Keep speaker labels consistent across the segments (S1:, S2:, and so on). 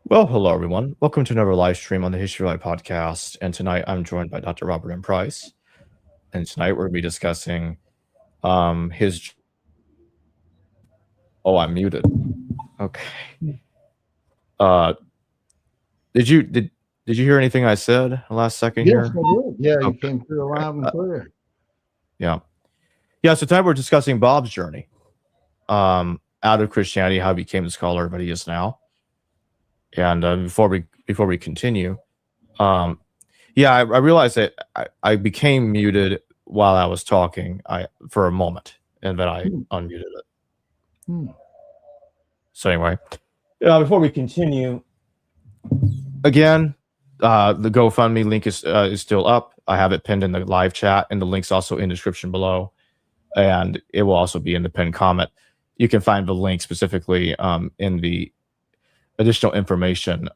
S1: Well, hello everyone. Welcome to another live stream on the History of Life podcast. And tonight I'm joined by Dr. Robert M. Price. And tonight we're going to be discussing his. Oh, I'm muted. Okay. Uh, did you hear anything I said last second
S2: Yes,
S1: here?
S2: I did. Yeah, you
S1: Okay,
S2: came through
S1: great.
S2: loud and clear.
S1: Yeah, yeah. So tonight we're discussing Bob's journey out of Christianity, how he became the scholar that he is now. And before we continue, um, yeah, I realized that I became muted while I was talking for a moment, and then I
S2: Hmm,
S1: unmuted it.
S2: hmm.
S1: So anyway, before we continue, again, the GoFundMe link is still up. I have it pinned in the live chat, and the link's also in the description below, and it will also be in the pinned comment. You can find the link specifically in the additional information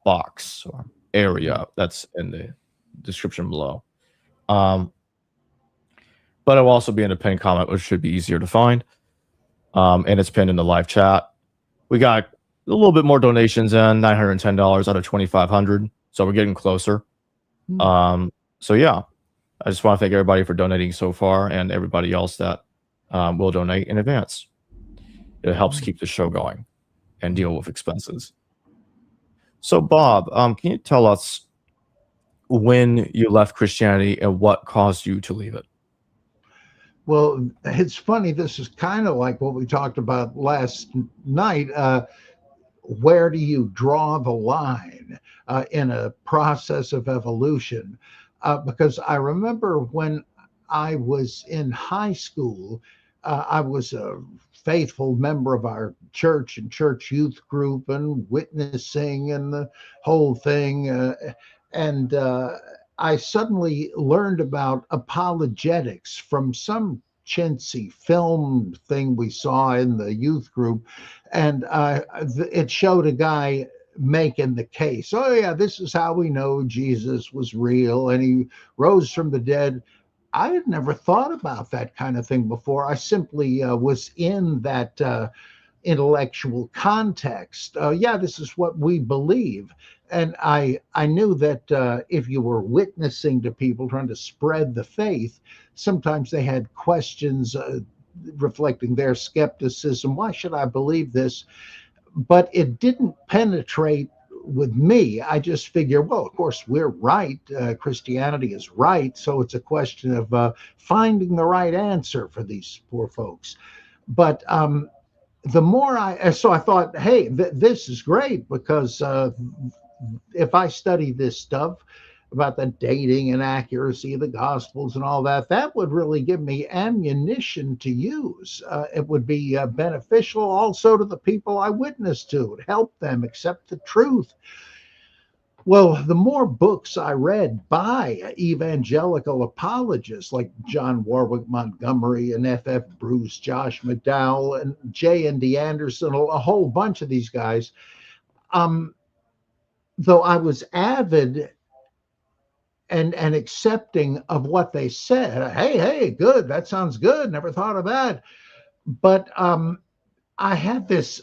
S1: box or area that's in the description below. Um, but it will also be in a pinned comment, which should be easier to find. And it's pinned in the live chat. We got a little bit more donations in, $910 out of 2,500. So we're getting closer.
S2: Hmm.
S1: So yeah, I just want to thank everybody for donating so far and everybody else that will donate in advance. It helps keep the show going and deal with expenses. So Bob, can you tell us when you left Christianity and what caused you to leave it?
S2: Well, it's funny. This is kind of like what we talked about last night. Where do you draw the line in a process of evolution? Because I remember when I was in high school, I was a faithful member of our church and church youth group and witnessing and the whole thing. And I suddenly learned about apologetics from some chintzy film thing we saw in the youth group, and it showed a guy making the case. Oh yeah, this is how we know Jesus was real and he rose from the dead. I had never thought about that kind of thing before. I simply was in that intellectual context. Yeah, this is what we believe. And I knew that if you were witnessing to people trying to spread the faith, sometimes they had questions reflecting their skepticism. Why should I believe this? But it didn't penetrate with me. I just figure, well, of course, we're right. Christianity is right. So it's a question of finding the right answer for these poor folks. But the more so I thought, hey, this is great because if I study this stuff about the dating and accuracy of the Gospels and all that, that would really give me ammunition to use. It would be beneficial also to the people I witness to, it would help them accept the truth. Well, the more books I read by evangelical apologists like John Warwick Montgomery and F. Bruce, Josh McDowell, and J. and D. Anderson, a whole bunch of these guys, um, though I was avid and accepting of what they said. Hey, good. That sounds good. Never thought of that. But I had this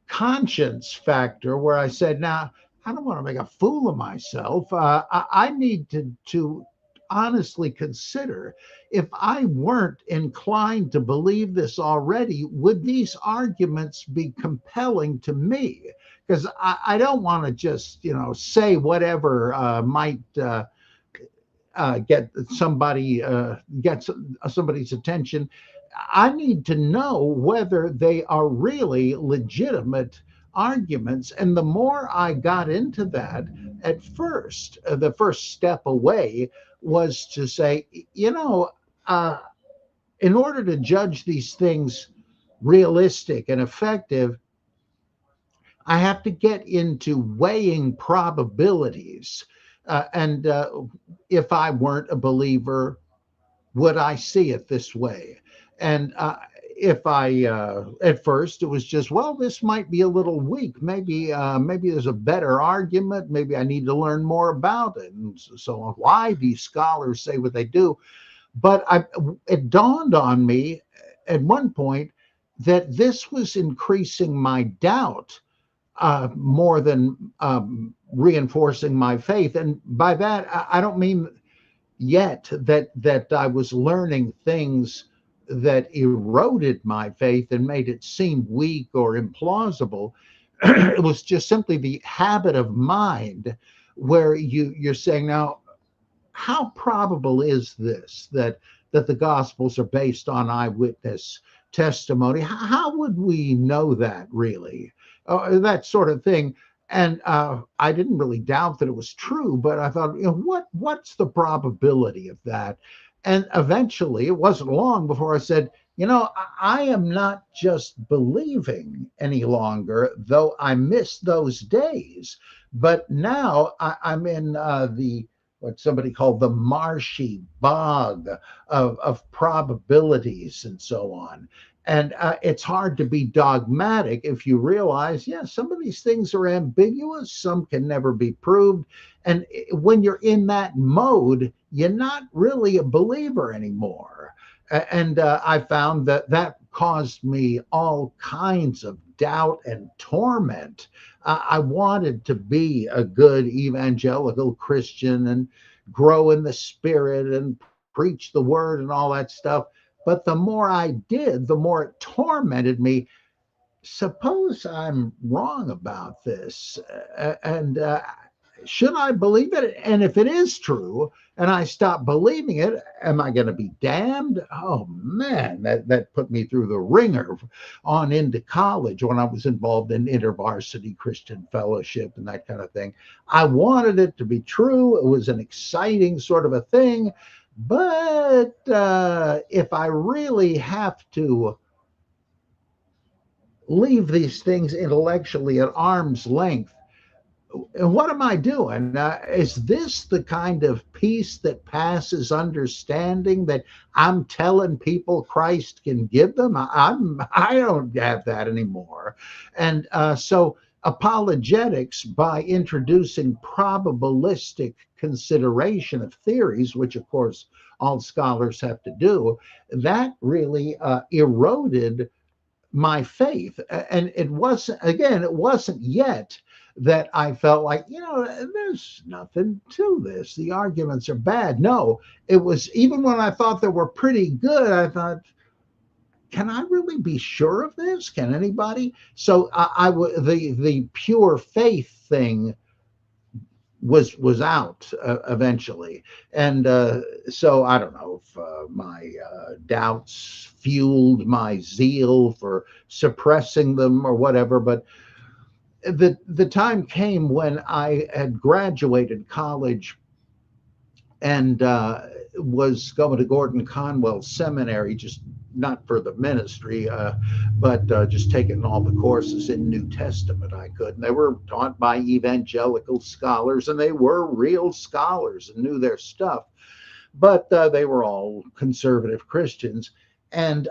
S2: conscience factor where I said, now, I don't want to make a fool of myself. I need to honestly consider if I weren't inclined to believe this already, would these arguments be compelling to me? Because I don't want to just, say whatever might get somebody's attention. I need to know whether they are really legitimate arguments. And the more I got into that, at first, the first step away was to say, uh, in order to judge these things realistic and effective, I have to get into weighing probabilities. And if I weren't a believer, would I see it this way? And if I at first it was just, well, this might be a little weak. Maybe there's a better argument. Maybe I need to learn more about it, and so on. Why these scholars say what they do? But it dawned on me at one point that this was increasing my doubt more than reinforcing my faith. And by that, I don't mean yet that I was learning things that eroded my faith and made it seem weak or implausible. It was just simply the habit of mind where you're saying, now, how probable is this that the gospels are based on eyewitness testimony? How would we know that, really? That sort of thing. And I didn't really doubt that it was true, but I thought, what's the probability of that? And eventually, it wasn't long before I said, I am not just believing any longer, though I miss those days. But now I'm in the what somebody called the marshy bog of probabilities and so on. And it's hard to be dogmatic if you realize, yeah, some of these things are ambiguous, some can never be proved. And when you're in that mode, you're not really a believer anymore. And I found that caused me all kinds of doubt and torment. I wanted to be a good evangelical Christian and grow in the spirit and preach the word and all that stuff. But the more I did, the more it tormented me. Suppose I'm wrong about this. And should I believe it? And if it is true and I stop believing it, am I going to be damned? Oh man, that put me through the ringer on into college when I was involved in intervarsity Christian fellowship and that kind of thing. I wanted it to be true. It was an exciting sort of a thing. But if I really have to leave these things intellectually at arm's length, and what am I doing? Is this the kind of peace that passes understanding that I'm telling people Christ can give them? I don't have that anymore. And so apologetics, by introducing probabilistic consideration of theories, which of course all scholars have to do, that really eroded my faith. And it wasn't yet that I felt like, there's nothing to this. The arguments are bad. No, it was even when I thought they were pretty good, I thought, can I really be sure of this? Can anybody? So the pure faith thing was out eventually. And so I don't know if my doubts fueled my zeal for suppressing them or whatever, but the time came when I had graduated college and was going to Gordon Conwell Seminary, just not for the ministry, but just taking all the courses in New Testament I could. And they were taught by evangelical scholars, and they were real scholars and knew their stuff. But they were all conservative Christians. And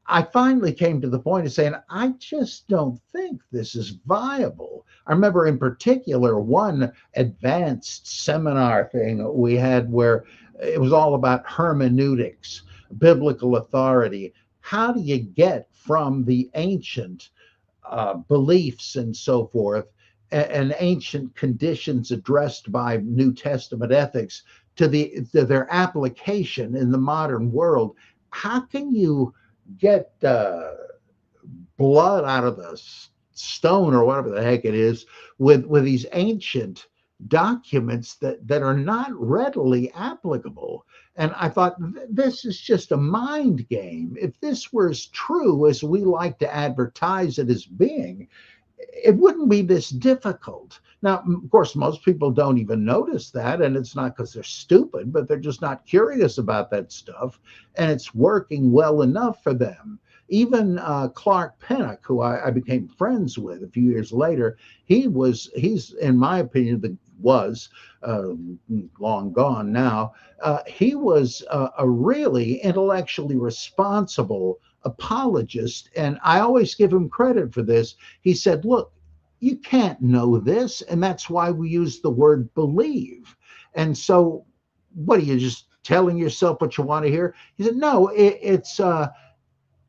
S2: I finally came to the point of saying, I just don't think this is viable. I remember in particular one advanced seminar thing we had where it was all about hermeneutics, biblical authority. How do you get from the ancient beliefs and so forth and ancient conditions addressed by New Testament ethics to their application in the modern world? How can you get blood out of the stone or whatever the heck it is with these ancient documents that are not readily applicable? And I thought, this is just a mind game. If this were as true as we like to advertise it as being, it wouldn't be this difficult. Now, of course, most people don't even notice that, and it's not because they're stupid, but they're just not curious about that stuff, and it's working well enough for them. Even Clark Pennock, who I became friends with a few years later, he's in my opinion, was long gone now. He was a really intellectually responsible apologist, and I always give him credit for this. He said, look, you can't know this, and that's why we use the word believe. And so what are you just telling yourself what you want to hear? He said, no, it's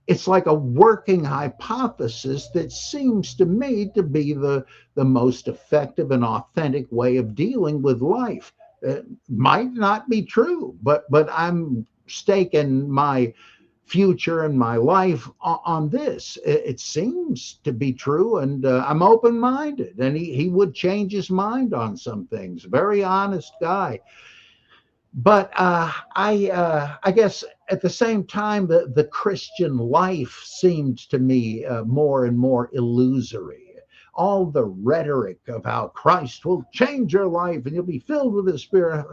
S2: it's like a working hypothesis that seems to me to be the most effective and authentic way of dealing with life. It might not be true, but I'm staking my future and my life on this. It seems to be true, and I'm open-minded. And he would change his mind on some things. Very honest guy. But I guess at the same time, the Christian life seemed to me more and more illusory. All the rhetoric of how Christ will change your life and you'll be filled with the Spirit.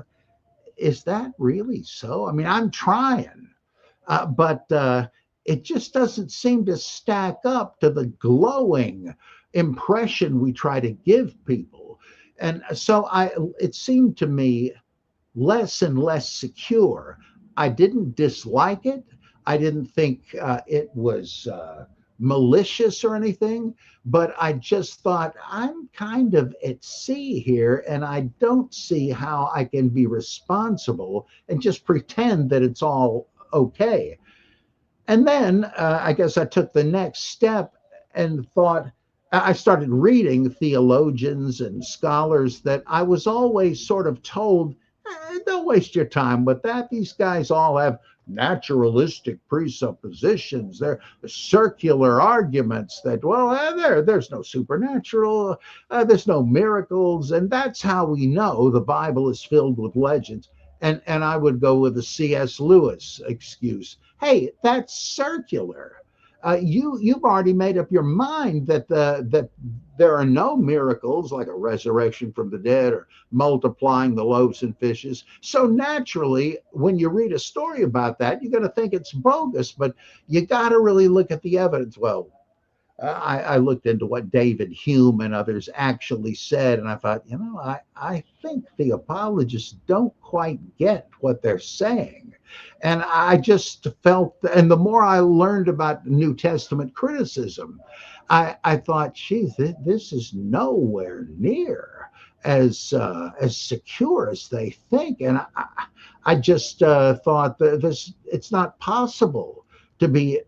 S2: Is that really so? I mean, I'm trying, but it just doesn't seem to stack up to the glowing impression we try to give people. And so it seemed to me less and less secure. I didn't dislike it. I didn't think it was malicious or anything, but I just thought I'm kind of at sea here and I don't see how I can be responsible and just pretend that it's all okay. And then I guess I took the next step and thought, I started reading theologians and scholars that I was always sort of told, don't waste your time with that. These guys all have naturalistic presuppositions. They're circular arguments that, well, there's no supernatural, there's no miracles. And that's how we know the Bible is filled with legends. And I would go with the C.S. Lewis excuse. Hey, that's circular. You've already made up your mind that that there are no miracles like a resurrection from the dead or multiplying the loaves and fishes. So naturally, when you read a story about that, you're going to think it's bogus, but you got to really look at the evidence. Well, I looked into what David Hume and others actually said, and I thought, I think the apologists don't quite get what they're saying. And I just felt, and the more I learned about New Testament criticism, I thought, geez, this is nowhere near as secure as they think. And I just thought that it's not possible to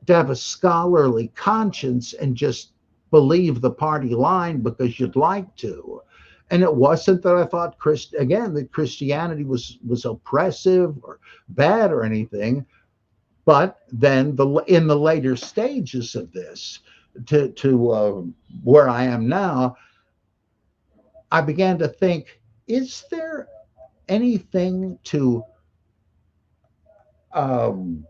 S2: have a scholarly conscience and just believe the party line because you'd like to. And it wasn't that I thought that Christianity was oppressive or bad or anything, but then in the later stages of this, to where I am now, I began to think: is there anything um,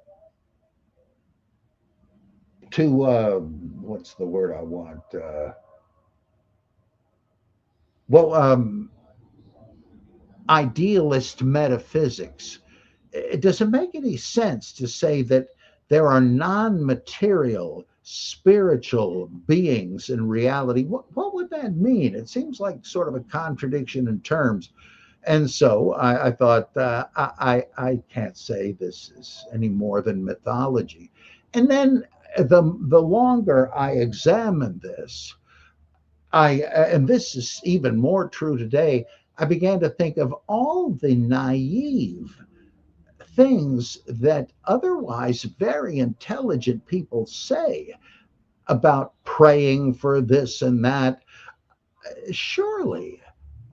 S2: what's the word I want? Well, idealist metaphysics. Does it make any sense to say that there are non-material spiritual beings in reality? What would that mean? It seems like sort of a contradiction in terms. And so I thought, I can't say this is any more than mythology. And then the longer I examined this, and this is even more true today, I began to think of all the naive things that otherwise very intelligent people say about praying for this and that. Surely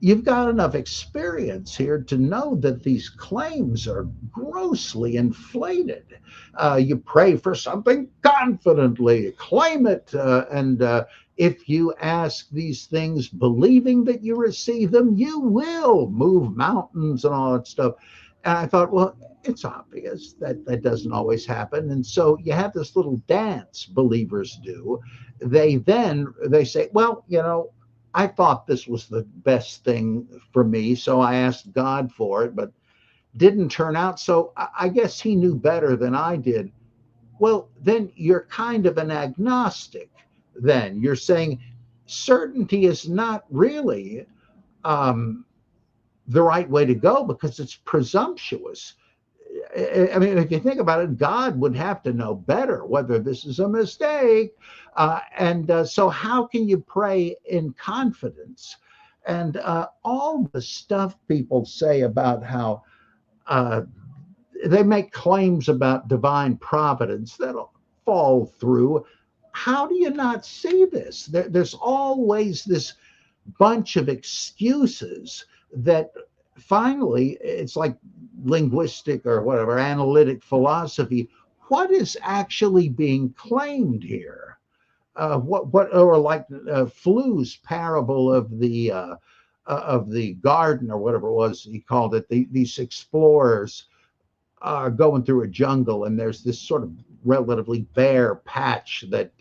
S2: you've got enough experience here to know that these claims are grossly inflated. You pray for something confidently, claim it, and if you ask these things believing that you receive them, you will move mountains and all that stuff. And I thought, well, it's obvious that that doesn't always happen. And so you have this little dance believers do. They say, well, I thought this was the best thing for me, so I asked God for it, but didn't turn out. So I guess he knew better than I did. Well, then you're kind of an agnostic. Then you're saying certainty is not really the right way to go because it's presumptuous. I mean, if you think about it, God would have to know better whether this is a mistake. So how can you pray in confidence? And all the stuff people say about how they make claims about divine providence that fall through. How do you not see this? There's always this bunch of excuses that finally, it's like linguistic or whatever, analytic philosophy. What is actually being claimed here? Or like Flu's parable of the garden, or whatever it was he called it. These explorers are going through a jungle, and there's this sort of relatively bare patch that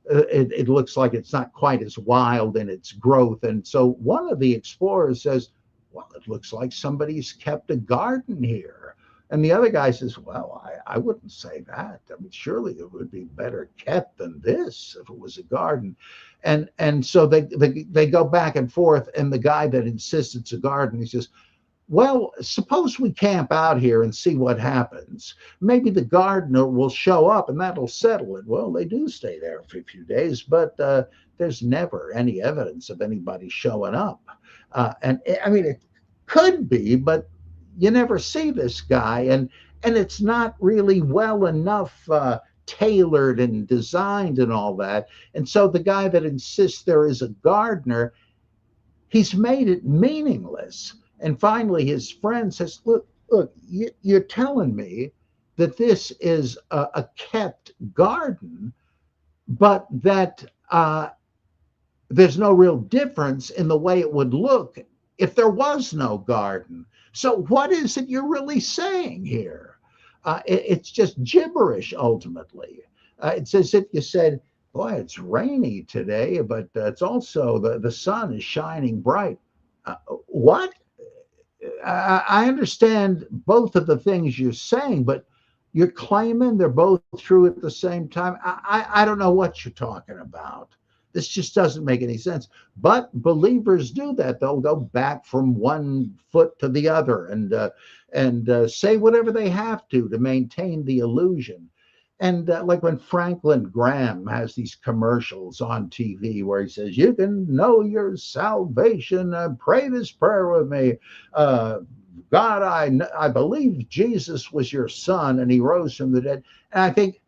S2: it looks like it's not quite as wild in its growth. And so one of the explorers says, well, it looks like somebody's kept a garden here. And the other guy says, well, I wouldn't say that. I mean, surely it would be better kept than this if it was a garden. And so they go back and forth. And the guy that insists it's a garden, he says, well, suppose we camp out here and see what happens. Maybe the gardener will show up and that'll settle it. Well, they do stay there for a few days, but there's never any evidence of anybody showing up. And I mean, it could be, but you never see this guy. And it's not really well enough tailored and designed and all that. And so the guy that insists there is a gardener, he's made it meaningless. And finally, his friend says, look, you're telling me that this is a kept garden, but that there's no real difference in the way it would look if there was no garden. So what is it you're really saying here? It's just gibberish, ultimately. It's as if you said, boy, it's rainy today, but it's also the sun is shining bright. What? I understand both of the things you're saying, but you're claiming they're both true at the same time. I don't know what you're talking about. This just doesn't make any sense. But believers do that. They'll go back from one foot to the other and say whatever they have to maintain the illusion. And like when Franklin Graham has these commercials on TV where he says, you can know your salvation, pray this prayer with me. God, I believe Jesus was your son and he rose from the dead. And I think,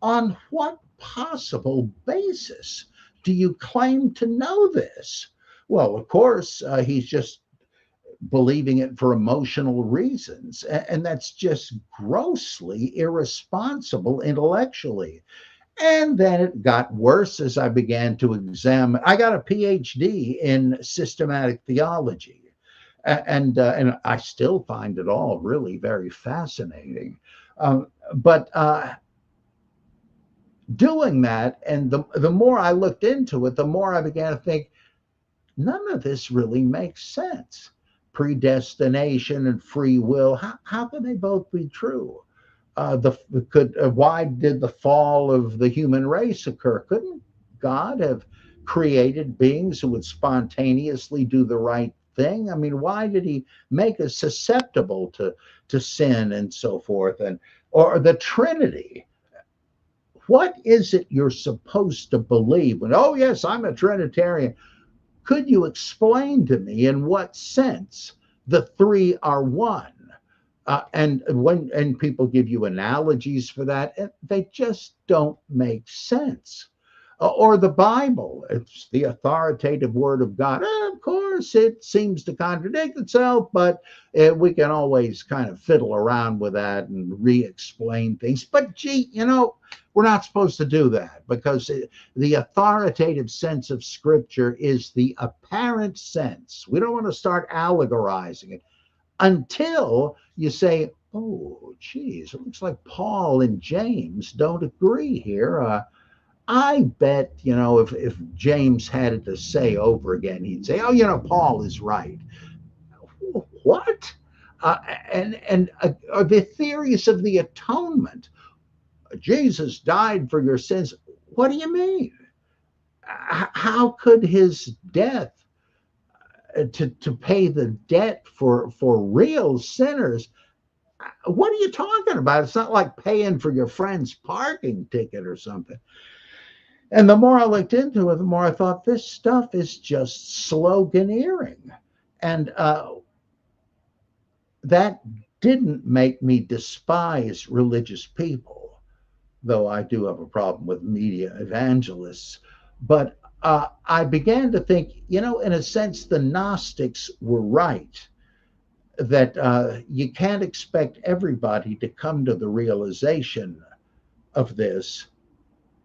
S2: on what possible basis do you claim to know this? Well, of course, he's just believing it for emotional reasons. And that's just grossly irresponsible intellectually. And then it got worse as I began to examine. I got a PhD in systematic theology. And I still find it all really very fascinating. But doing that, and the more I looked into it, the more I began to think, none of this really makes sense. Predestination and free will, how can they both be true? Why did the fall of the human race occur? Couldn't God have created beings who would spontaneously do the right thing? I mean, why did he make us susceptible to sin and so forth? Or the Trinity. What is it you're supposed to believe? When, oh yes, I'm a Trinitarian. Could you explain to me in what sense the three are one? And people give you analogies for that, they just don't make sense. Or the Bible, it's the authoritative word of God. Of course, it seems to contradict itself, but we can always kind of fiddle around with that and re-explain things. But gee, we're not supposed to do that, because the authoritative sense of Scripture is the apparent sense. We don't want to start allegorizing it until you say, oh, geez, it looks like Paul and James don't agree here. I bet, if James had it to say over again, he'd say, oh, Paul is right. What? And the theories of the atonement. Jesus died for your sins. What do you mean? How could his death to pay the debt for real sinners? What are you talking about? It's not like paying for your friend's parking ticket or something. And the more I looked into it, the more I thought this stuff is just sloganeering. And that didn't make me despise religious people. though I do have a problem with media evangelists. But I began to think, in a sense, the Gnostics were right that you can't expect everybody to come to the realization of this,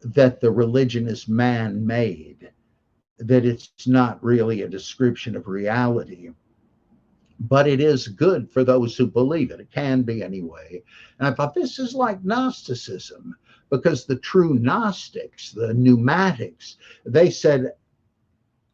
S2: that the religion is man made, that it's not really a description of reality, but it is good for those who believe it. It can be anyway. And I thought this is like Gnosticism, because the true Gnostics, the pneumatics, they said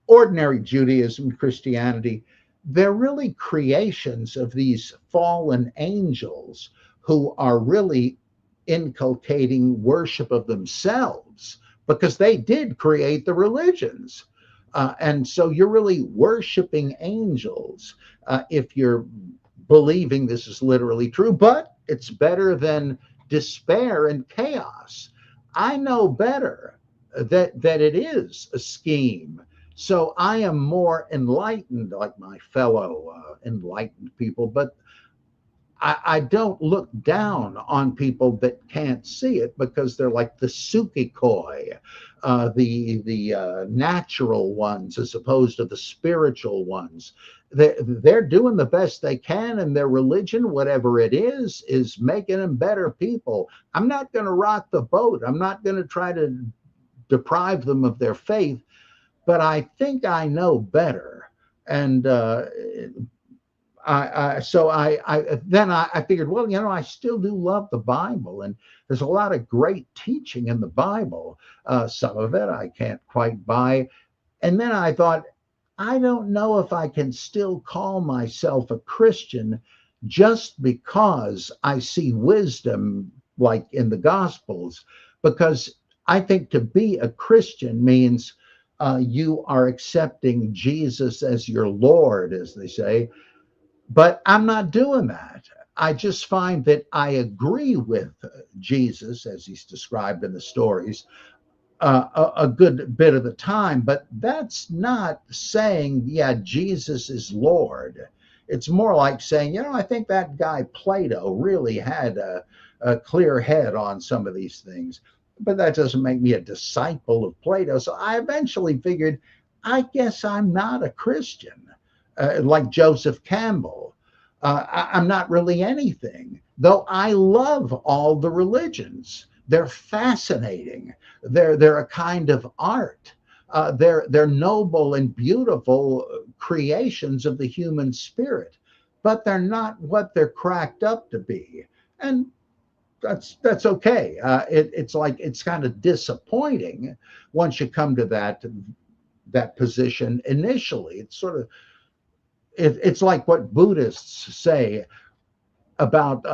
S2: ordinary Judaism, Christianity, they're really creations of these fallen angels who are really inculcating worship of themselves because they did create the religions. And so you're really worshiping angels if you're believing this is literally true, but it's better than despair and chaos. I know better that it is a scheme. So I am more enlightened, like my fellow enlightened people, but I don't look down on people that can't see it because they're like the sukikoi, the natural ones as opposed to the spiritual ones. They're doing the best they can, and their religion, whatever it is making them better people. I'm not going to rock the boat. I'm not going to try to deprive them of their faith, but I think I know better. And I figured, well, I still do love the Bible, and there's a lot of great teaching in the Bible. Some of it I can't quite buy. And then I thought, I don't know if I can still call myself a Christian just because I see wisdom like in the Gospels, because I think to be a Christian means you are accepting Jesus as your Lord, as they say. But I'm not doing that. I just find that I agree with Jesus as he's described in the stories a good bit of the time, but that's not saying, yeah, Jesus is Lord. It's more like saying, I think that guy Plato really had a clear head on some of these things, but that doesn't make me a disciple of Plato. So I eventually figured, I guess I'm not a Christian, like Joseph Campbell. I'm not really anything, though I love all the religions. They're fascinating. They're a kind of art. They're noble and beautiful creations of the human spirit, but they're not what they're cracked up to be. And that's okay. It's kind of disappointing once you come to that position initially. It's like what Buddhists say about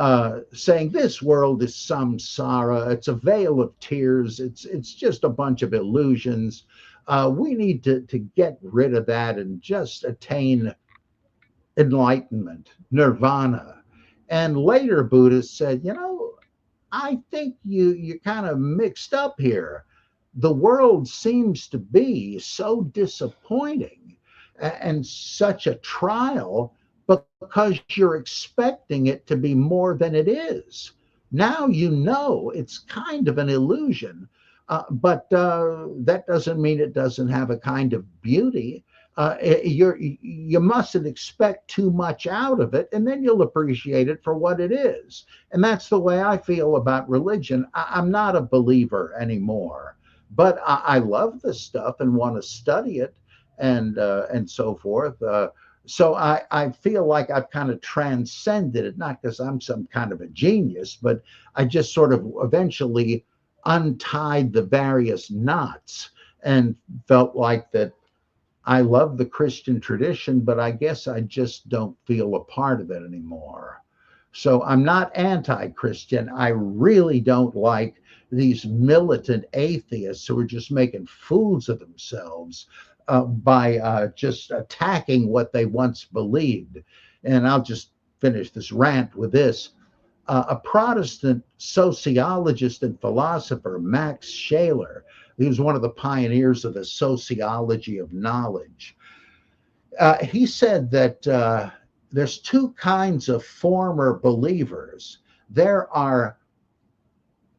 S2: saying this world is samsara. It's a veil of tears. It's just a bunch of illusions. We need to get rid of that and just attain enlightenment, nirvana. And later Buddhists said, I think you kind of mixed up here. The world seems to be so disappointing and such a trial because you're expecting it to be more than it is. Now it's kind of an illusion, but that doesn't mean it doesn't have a kind of beauty. You mustn't expect too much out of it, and then you'll appreciate it for what it is. And that's the way I feel about religion. I'm not a believer anymore, but I love this stuff and want to study it and so forth. So I feel like I've kind of transcended it, not because I'm some kind of a genius, but I just sort of eventually untied the various knots and felt like that I love the Christian tradition, but I guess I just don't feel a part of it anymore. So I'm not anti-Christian. I really don't like these militant atheists who are just making fools of themselves by just attacking what they once believed. And I'll just finish this rant with this. A Protestant sociologist and philosopher, Max Scheler, he was one of the pioneers of the sociology of knowledge. He said that there's two kinds of former believers. There are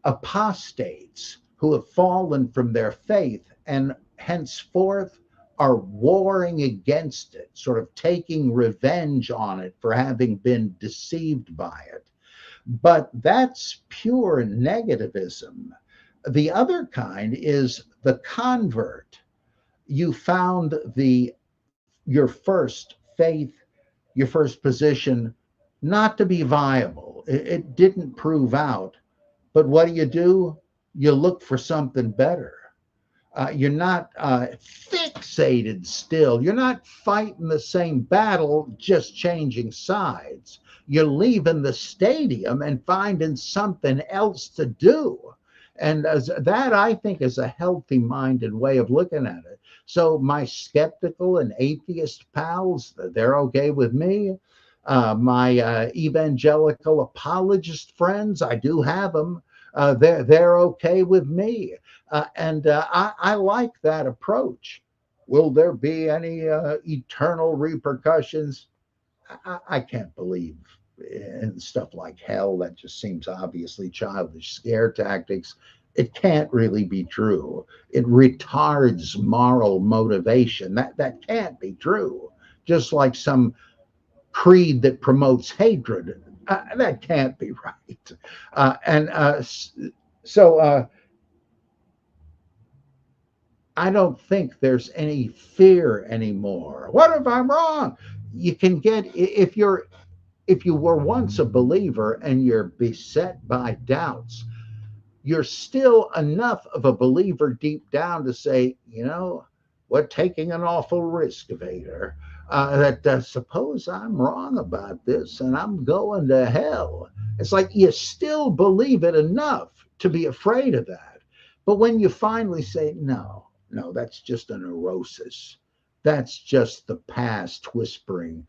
S2: apostates who have fallen from their faith and henceforth are warring against it, sort of taking revenge on it for having been deceived by it. But that's pure negativism. The other kind is the convert. You found your first faith, your first position not to be viable. It didn't prove out. But what do? You look for something better. You're not fixated still. You're not fighting the same battle, just changing sides. You're leaving the stadium and finding something else to do. And that, I think, is a healthy minded way of looking at it. So my skeptical and atheist pals, they're okay with me. My evangelical apologist friends, I do have them. They're okay with me. I like that approach. Will there be any eternal repercussions? I can't believe in stuff like hell. That just seems obviously childish scare tactics. It can't really be true. It retards moral motivation. That can't be true. Just like some creed that promotes hatred. That can't be right. So I don't think there's any fear anymore. What if I'm wrong? You can get, if you were once a believer and you're beset by doubts, you're still enough of a believer deep down to say, we're taking an awful risk, Vader. That suppose I'm wrong about this and I'm going to hell. It's like you still believe it enough to be afraid of that. But when you finally say, no, that's just a neurosis. That's just the past whispering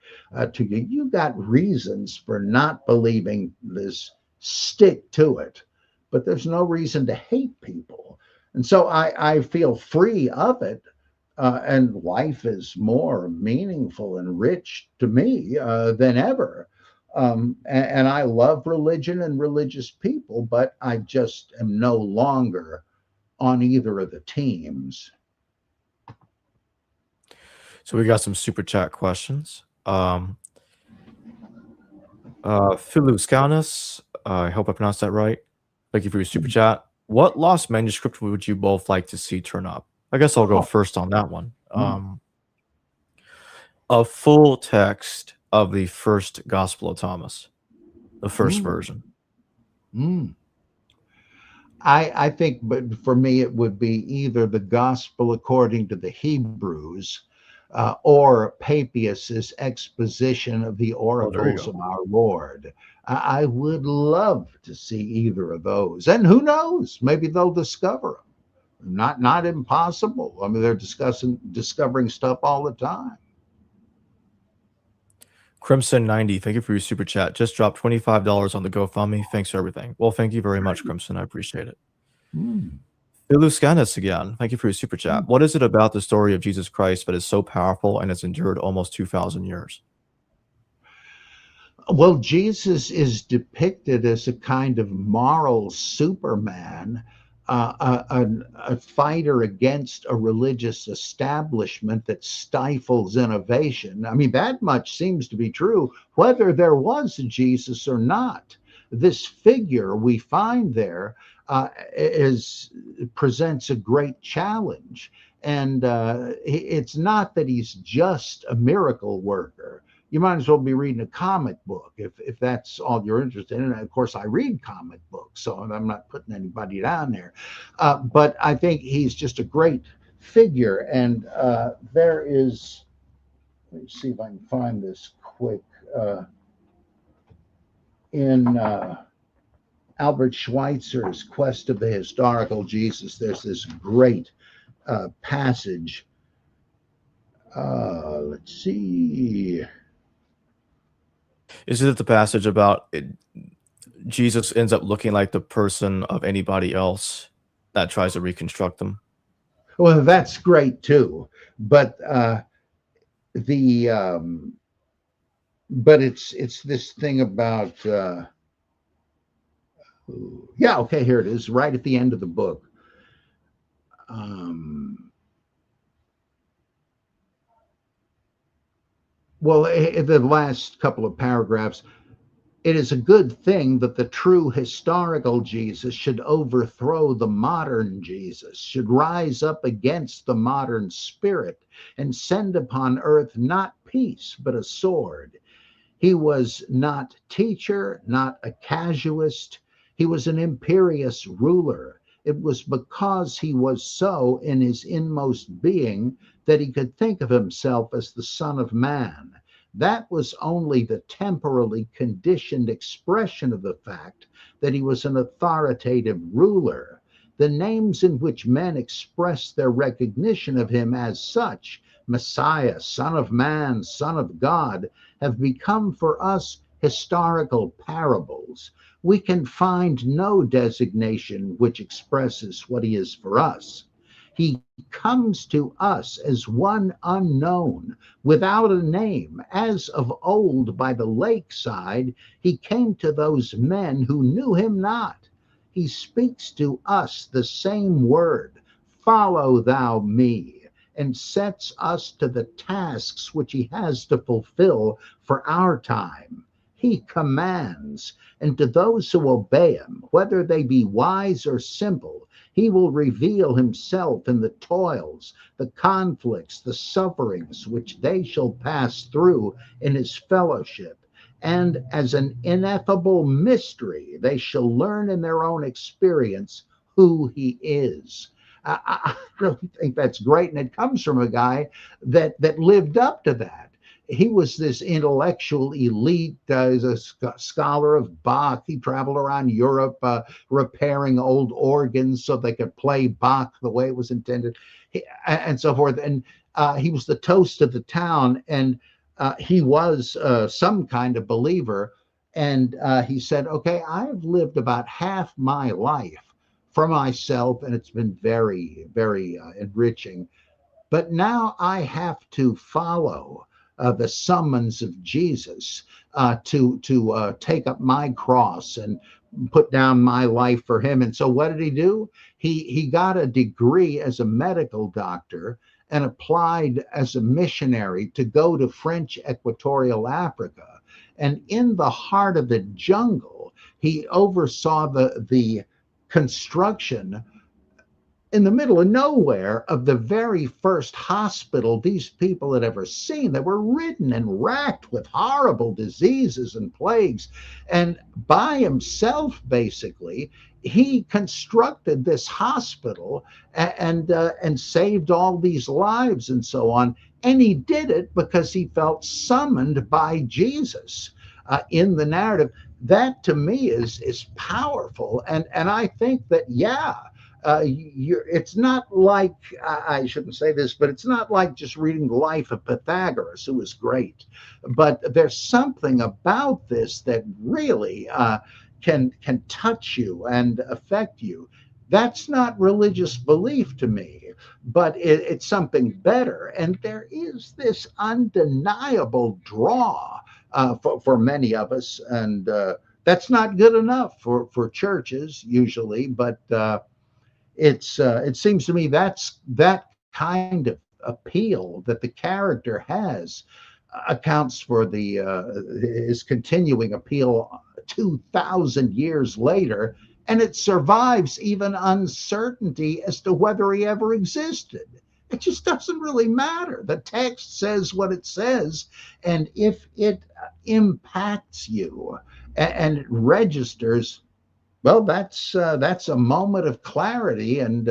S2: to you. You got reasons for not believing this. Stick to it. But there's no reason to hate people. And so I feel free of it. And life is more meaningful and rich to me than ever. And I love religion and religious people, but I just am no longer on either of the teams.
S1: So we got some super chat questions. Philuscanus, I hope I pronounced that right. Thank you for your super chat. What lost manuscript would you both like to see turn up? I guess I'll go first on that one. A full text of the first Gospel of Thomas, the first version.
S2: I think, but for me, it would be either the Gospel according to the Hebrews or Papias's exposition of the oracles of our Lord. I would love to see either of those. And who knows? Maybe they'll discover them. Not impossible. I mean, they're discovering stuff all the time.
S1: Crimson90, thank you for your super chat. Just dropped $25 on the GoFundMe. Thanks for everything. Well, thank you very much, Crimson. I appreciate it. Philuscanus again. Thank you for your super chat. What is it about the story of Jesus Christ that is so powerful and has endured almost 2,000 years?
S2: Well, Jesus is depicted as a kind of moral Superman, a fighter against a religious establishment that stifles innovation. I mean, that much seems to be true, whether there was a Jesus or not. This figure we find there presents a great challenge. And it's not that he's just a miracle worker. You might as well be reading a comic book if that's all you're interested in. And of course, I read comic books, so I'm not putting anybody down there. But I think he's just a great figure. And there is, let me see if I can find this quick. In Albert Schweitzer's Quest of the Historical Jesus, there's this great passage. Let's see.
S1: Is it the passage about Jesus ends up looking like the person of anybody else that tries to reconstruct them?
S2: Well, that's great too, but it's this thing about Ooh, yeah, okay, here it is, right at the end of the book. Um, well, the last couple of paragraphs. It is a good thing that the true historical Jesus should overthrow the modern Jesus, should rise up against the modern spirit, and send upon earth not peace, but a sword. He was not teacher, not a casuist. He was an imperious ruler. It was because he was so in his inmost being that he could think of himself as the Son of Man. That was only the temporally conditioned expression of the fact that he was an authoritative ruler. The names in which men express their recognition of him as such, Messiah, Son of Man, Son of God, have become for us historical parables. We can find no designation which expresses what he is for us. He comes to us as one unknown, without a name, as of old by the lakeside he came to those men who knew him not. He speaks to us the same word, follow thou me, and sets us to the tasks which he has to fulfill for our time. He commands, and to those who obey him, whether they be wise or simple, he will reveal himself in the toils, the conflicts, the sufferings which they shall pass through in his fellowship. And as an ineffable mystery, they shall learn in their own experience who he is. I really think that's great. And it comes from a guy that lived up to that. He was this intellectual elite, as a scholar of Bach. He traveled around Europe repairing old organs so they could play Bach the way it was intended, and so forth. And he was the toast of the town, and he was some kind of believer. And he said, okay, I've lived about half my life for myself, and it's been very, very enriching. But now I have to follow the summons of Jesus to take up my cross and put down my life for him. And so, what did he do? He got a degree as a medical doctor and applied as a missionary to go to French Equatorial Africa. And in the heart of the jungle, he oversaw the construction in the middle of nowhere of the very first hospital these people had ever seen. They were ridden and racked with horrible diseases and plagues. And by himself, basically, he constructed this hospital and saved all these lives and so on. And he did it because he felt summoned by Jesus in the narrative. That to me is powerful. And I think that, yeah, it's not like, I shouldn't say this, but it's not like just reading the life of Pythagoras, who was great. But there's something about this that really can touch you and affect you. That's not religious belief to me, but it's something better. And there is this undeniable draw for many of us. And that's not good enough for churches usually, but it seems to me that's that kind of appeal that the character has accounts for the his continuing appeal 2,000 years later, and it survives even uncertainty as to whether he ever existed. It just doesn't really matter. The text says what it says, and if it impacts you and it registers, well, that's a moment of clarity, and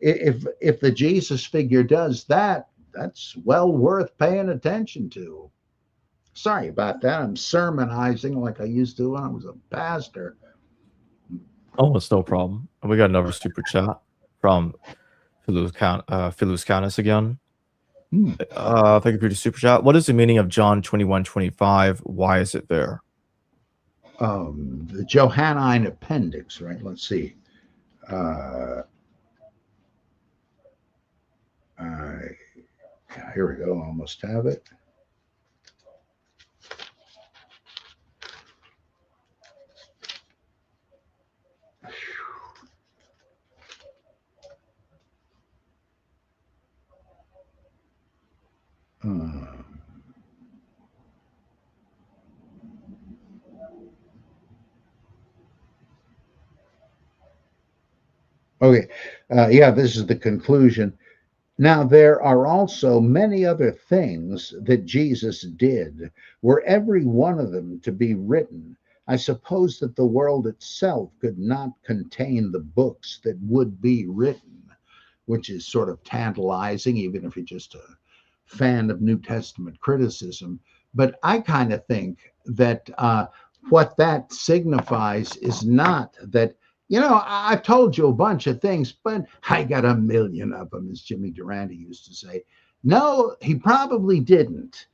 S2: if the Jesus figure does that, that's well worth paying attention to. Sorry about that. I'm sermonizing like I used to when I was a pastor.
S1: Oh, it's no problem. And we got another super chat from Philuscanus again.
S2: Hmm.
S1: Thank you for the super chat. What is the meaning of John 21:25? Why is it there?
S2: The Johannine appendix, right? Let's see. Here we go. Almost have it. Uh, okay. Yeah, this is the conclusion. Now, there are also many other things that Jesus did. Were every one of them to be written, I suppose that the world itself could not contain the books that would be written, which is sort of tantalizing, even if you're just a fan of New Testament criticism. But I kind of think that what that signifies is not that, I've told you a bunch of things, but I got a million of them, as Jimmy Durante used to say. No, he probably didn't.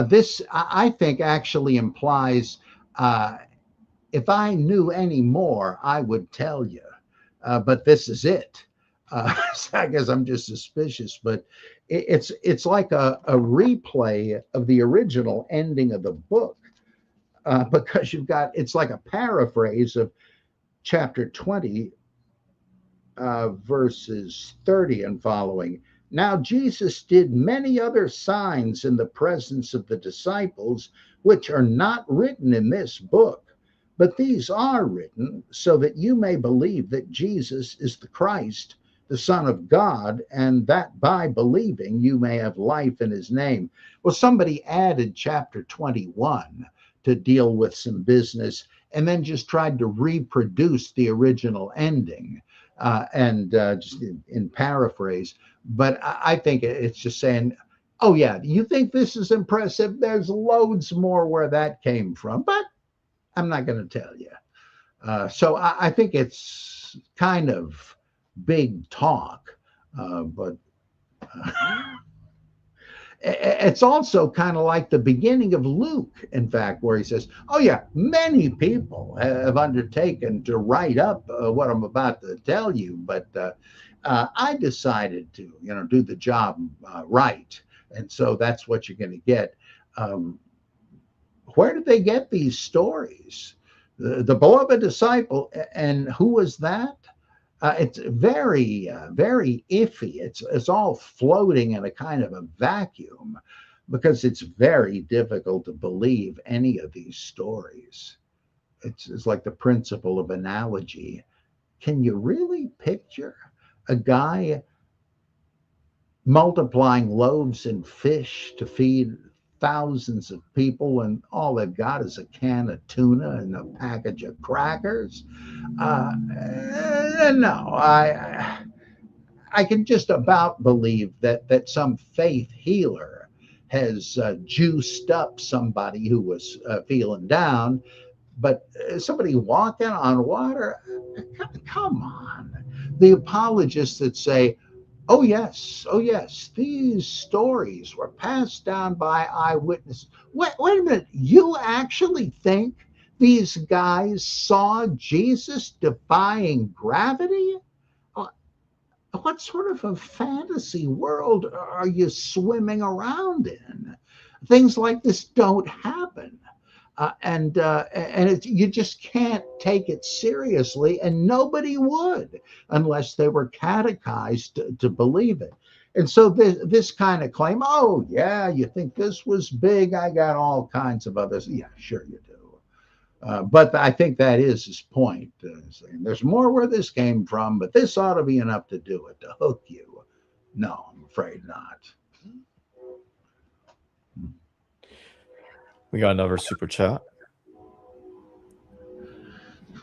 S2: This, I think, actually implies if I knew any more, I would tell you. But this is it. So I guess I'm just suspicious, but it's like a replay of the original ending of the book, because it's like a paraphrase of chapter 20, verses 30 and following. Now Jesus did many other signs in the presence of the disciples, which are not written in this book, but these are written so that you may believe that Jesus is the Christ, the Son of God, and that by believing you may have life in his name. Well, somebody added chapter 21 to deal with some business and then just tried to reproduce the original ending, and just in paraphrase. But I think it's just saying, oh, yeah, you think this is impressive? There's loads more where that came from, but I'm not going to tell you. So I think it's kind of big talk, but it's also kind of like the beginning of Luke, in fact, where he says, oh, yeah, many people have undertaken to write up what I'm about to tell you, but I decided to, do the job right. And so that's what you're going to get. Um, where did they get these stories? The beloved disciple, and who was that? It's very, very iffy. It's all floating in a kind of a vacuum because it's very difficult to believe any of these stories. It's like the principle of analogy. Can you really picture a guy multiplying loaves and fish to feed thousands of people and all they've got is a can of tuna and a package of crackers? No, I can just about believe that some faith healer has juiced up somebody who was feeling down, but somebody walking on water, come on. The apologists that say, oh yes, these stories were passed down by eyewitnesses. Wait a minute, you actually think these guys saw Jesus defying gravity? Uh, What sort of a fantasy world are you swimming around in? Things like this don't happen. And you just can't take it seriously, and nobody would unless they were catechized to believe it. And so this kind of claim, oh yeah, you think this was big? I got all kinds of others. Yeah, sure you do. But I think that is his point. Saying there's more where this came from, but this ought to be enough to do it, to hook you. No, I'm afraid not.
S1: We got another super chat.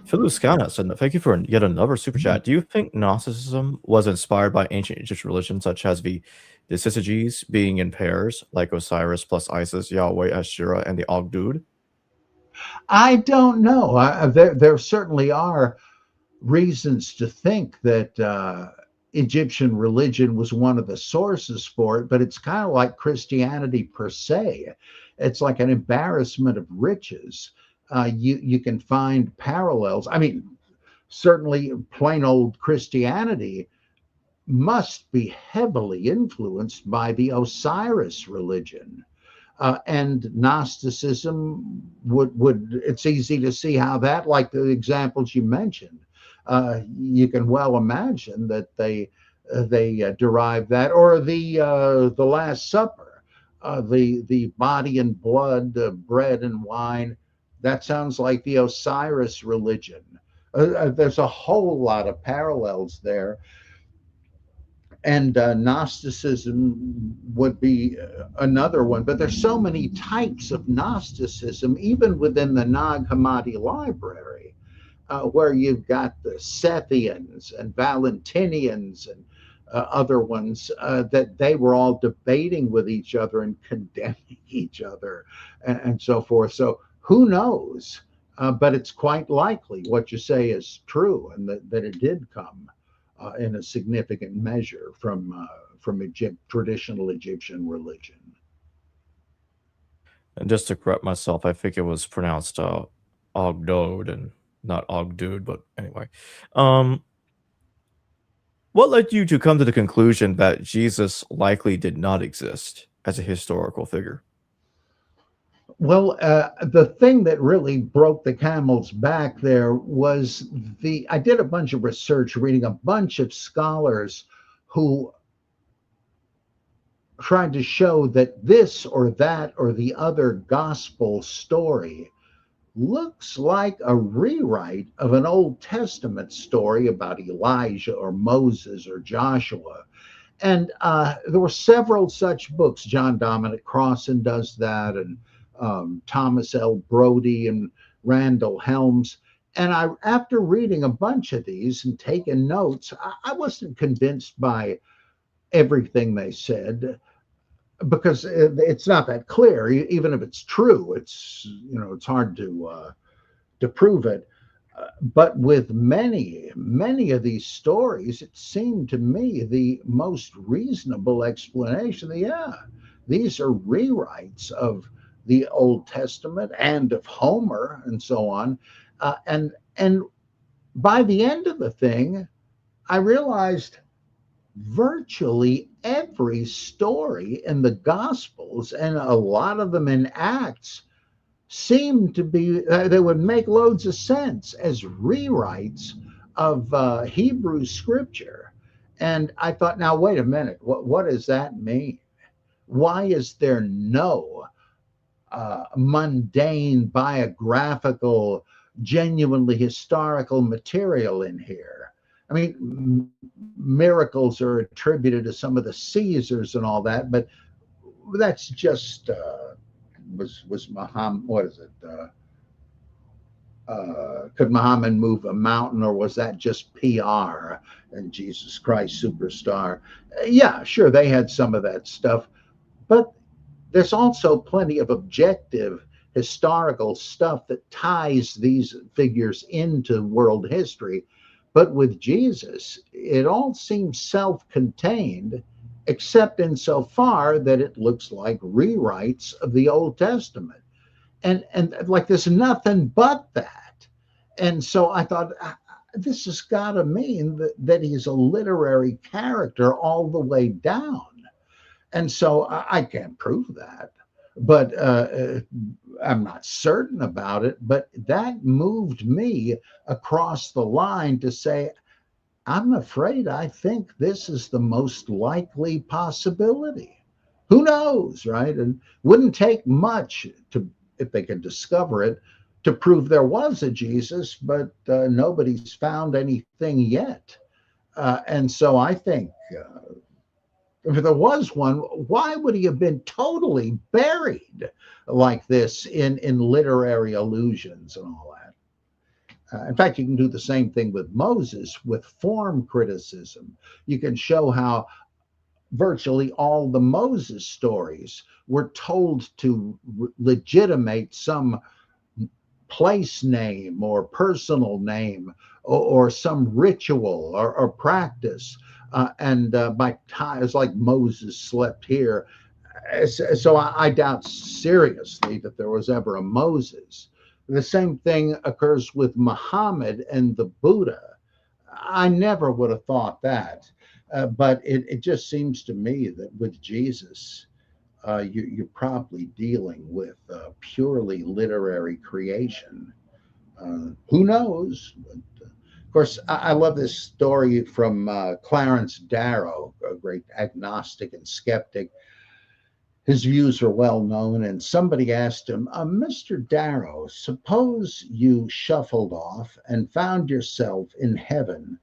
S1: Philip Scout said, thank you for yet another super chat. Do you think Gnosticism was inspired by ancient Egyptian religions such as the Syzygies being in pairs, like Osiris plus Isis, Yahweh, Ashura, and the Ogdud?
S2: I don't know. There certainly are reasons to think that Egyptian religion was one of the sources for it, but it's kind of like Christianity per se. It's like an embarrassment of riches. You can find parallels. I mean, certainly plain old Christianity must be heavily influenced by the Osiris religion. And Gnosticism would it's easy to see how that, like the examples you mentioned, you can well imagine that they derive that, or the Last Supper. the body and blood, bread and wine. That sounds like the Osiris religion. There's a whole lot of parallels there. And Gnosticism would be another one. But there's so many types of Gnosticism, even within the Nag Hammadi library, where you've got the Sethians and Valentinians and other ones that they were all debating with each other and condemning each other and so forth. So who knows? But it's quite likely what you say is true, and that it did come in a significant measure from traditional Egyptian religion.
S1: And just to correct myself, I think it was pronounced Ogdode and not Ogdude, but anyway. What led you to come to the conclusion that Jesus likely did not exist as a historical figure?
S2: Well, the thing that really broke the camel's back there was I did a bunch of research reading a bunch of scholars who tried to show that this or that or the other gospel story looks like a rewrite of an Old Testament story about Elijah or Moses or Joshua. And there were several such books. John Dominic Crossan does that, and Thomas L. Brody and Randall Helms. And after reading a bunch of these and taking notes, I wasn't convinced by everything they said, because it's not that clear. Even if it's true, it's hard to prove it. But with many of these stories, it seemed to me the most reasonable explanation. Yeah, these are rewrites of the Old Testament and of Homer and so on. And by the end of the thing, I realized virtually every story in the Gospels and a lot of them in Acts seemed to be, they would make loads of sense as rewrites of Hebrew scripture. And I thought, now, wait a minute, what does that mean? Why is there no mundane, biographical, genuinely historical material in here? I mean, miracles are attributed to some of the Caesars and all that, but that's just was Muhammad. What is it? Could Muhammad move a mountain, or was that just PR and Jesus Christ Superstar? Yeah, sure, they had some of that stuff, but there's also plenty of objective historical stuff that ties these figures into world history. But with Jesus, it all seems self-contained, except insofar that it looks like rewrites of the Old Testament. And like there's nothing but that. And so I thought, this has got to mean that he's a literary character all the way down. And so I can't prove that, but I'm not certain about it. But that moved me across the line to say, I'm afraid I think this is the most likely possibility. Who knows, right? And wouldn't take much if they could discover it, to prove there was a Jesus, but nobody's found anything yet. And so I think if there was one, why would he have been totally buried like this in literary allusions and all that? In fact, you can do the same thing with Moses with form criticism. You can show how virtually all the Moses stories were told to legitimate some place name or personal name or some ritual or practice. By time, it's like Moses slept here. So I doubt seriously that there was ever a Moses. The same thing occurs with Muhammad and the Buddha. I never would have thought that. But it just seems to me that with Jesus, you're probably dealing with purely literary creation. Who knows? Of course, I love this story from Clarence Darrow, a great agnostic and skeptic. his views are well known, and somebody asked him, Mr. Darrow, suppose you shuffled off and found yourself in heaven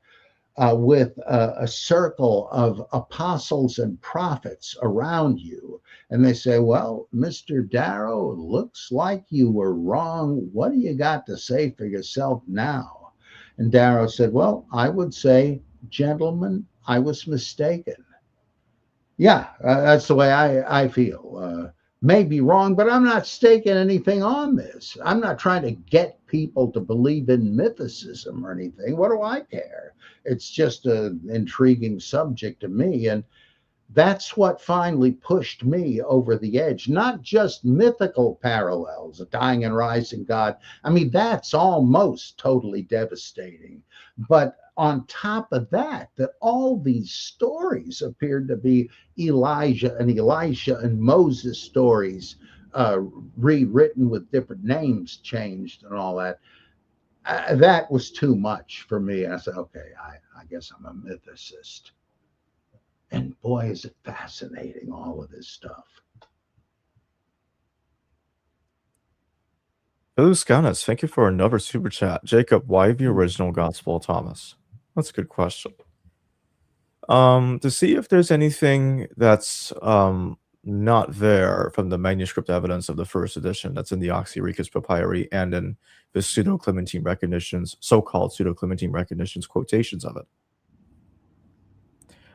S2: with a circle of apostles and prophets around you. And they say, well, Mr. Darrow, looks like you were wrong. What do you got to say for yourself now? And Darrow said, well, I would say, gentlemen, I was mistaken. Yeah, that's the way I feel. May be wrong, but I'm not staking anything on this. I'm not trying to get people to believe in mythicism or anything. What do I care? It's just an intriguing subject to me. And that's what finally pushed me over the edge. Not just mythical parallels, a dying and rising God. I mean, that's almost totally devastating. But on top of that, that all these stories appeared to be Elijah and Elisha and Moses stories, rewritten with different names changed and all that. That was too much for me. And I said, okay, I guess I'm a mythicist. And boy, is it fascinating, all of this stuff.
S1: Hello, Scanus. Thank you for another super chat. Jacob, why the original Gospel of Thomas? That's a good question. To see if there's anything that's not there from the manuscript evidence of the first edition that's in the Oxyrhynchus Papyri and in the Pseudo-Clementine recognitions, so-called Pseudo-Clementine recognitions quotations of it.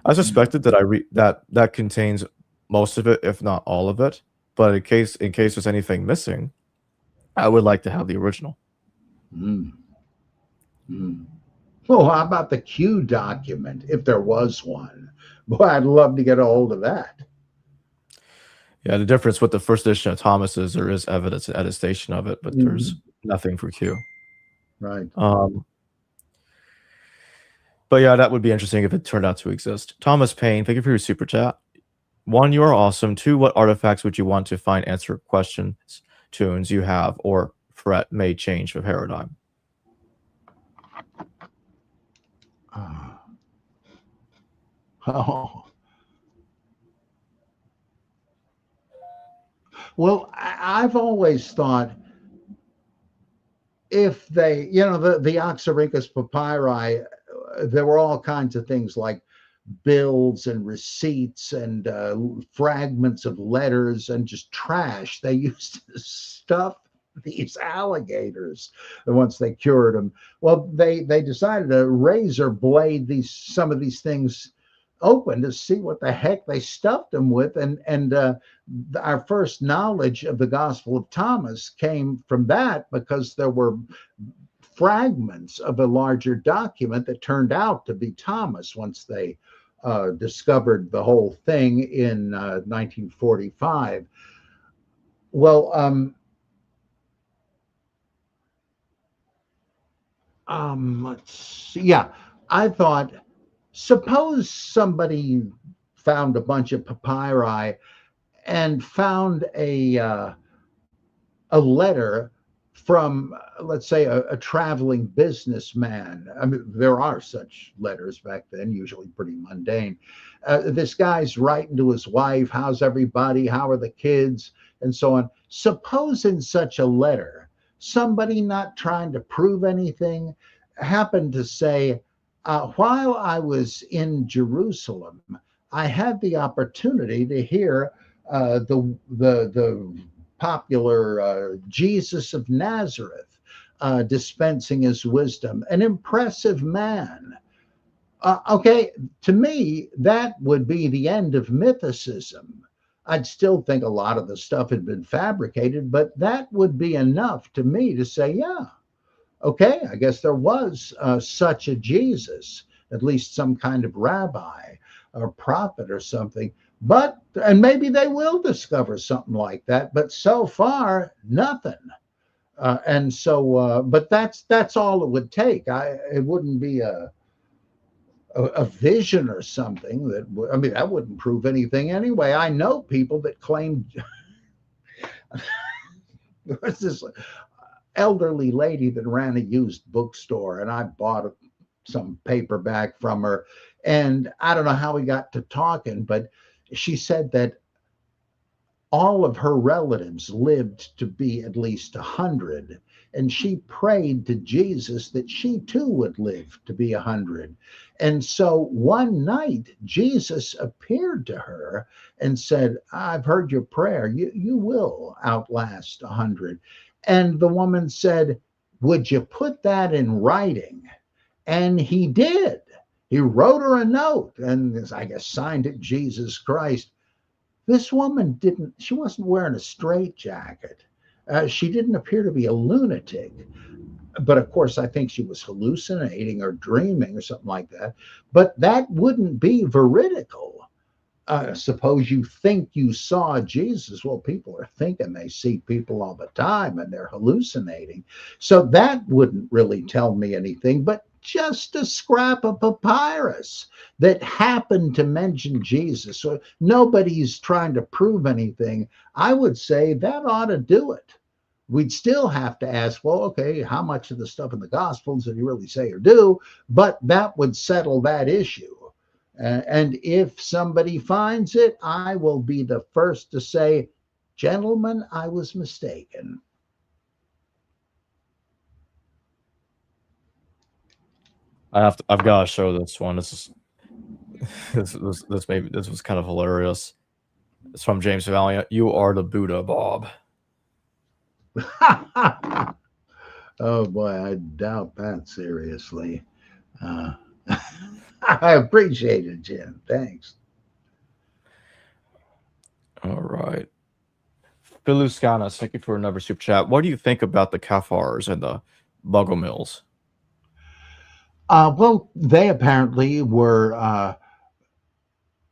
S1: I suspected that that contains most of it, if not all of it. But in case there's anything missing, I would like to have the original.
S2: Well, how about the Q document, if there was one? Boy, I'd love to get a hold of that.
S1: Yeah, the difference with the first edition of Thomas is there is evidence and attestation of it, but there's nothing for Q.
S2: Right.
S1: But yeah, that would be interesting if it turned out to exist. Thomas Payne, thank you for your super chat. 1, you are awesome. 2, what artifacts would you want to find answer questions, tunes you have, or threat may change the paradigm?
S2: Oh. Well, I've always thought if they, the Oxyrhynchus Papyri, there were all kinds of things like bills and receipts and fragments of letters and just trash they used to stuff these alligators once they cured them. Well, they decided to razor blade some of these things open to see what the heck they stuffed them with, and our first knowledge of the Gospel of Thomas came from that, because there were fragments of a larger document that turned out to be Thomas once they discovered the whole thing in 1945. Well, let's see. Yeah, I thought, suppose somebody found a bunch of papyri and found a letter from, let's say, a traveling businessman. I mean, there are such letters back then, usually pretty mundane. This guy's writing to his wife, how's everybody, how are the kids, and so on. Suppose in such a letter, somebody not trying to prove anything happened to say, while I was in Jerusalem, I had the opportunity to hear the popular Jesus of Nazareth dispensing his wisdom, an impressive man. Okay, to me, that would be the end of mythicism. I'd still think a lot of the stuff had been fabricated, but that would be enough to me to say, yeah, okay, I guess there was such a Jesus, at least some kind of rabbi or prophet or something. But, and maybe they will discover something like that, but so far, nothing. And so, but that's all it would take. It wouldn't be a vision or something I mean, that wouldn't prove anything anyway. I know people that claim there was this elderly lady that ran a used bookstore, and I bought some paperback from her, and I don't know how we got to talking, but she said that all of her relatives lived to be at least 100. And she prayed to Jesus that she too would live to be 100. And so one night, Jesus appeared to her and said, I've heard your prayer. You will outlast 100. And the woman said, would you put that in writing? And he did. He wrote her a note and I guess signed it Jesus Christ. This woman she wasn't wearing a straitjacket. She didn't appear to be a lunatic. But of course, I think she was hallucinating or dreaming or something like that. But that wouldn't be veridical. Suppose you think you saw Jesus. Well, people are thinking they see people all the time and they're hallucinating. So that wouldn't really tell me anything, but just a scrap of papyrus that happened to mention Jesus. So nobody's trying to prove anything. I would say that ought to do it. We'd still have to ask, well, okay, how much of the stuff in the Gospels did he really say or do? But that would settle that issue. And if somebody finds it, I will be the first to say, gentlemen, I was mistaken.
S1: I've got to show this one. This was kind of hilarious. It's from James Valiant. You are the Buddha, Bob.
S2: Oh boy, I doubt that seriously. I appreciate it, Jim. Thanks.
S1: All right. Philuscanas, thank you for another super chat. What do you think about the Cathars and the Bogomils?
S2: Well, they apparently were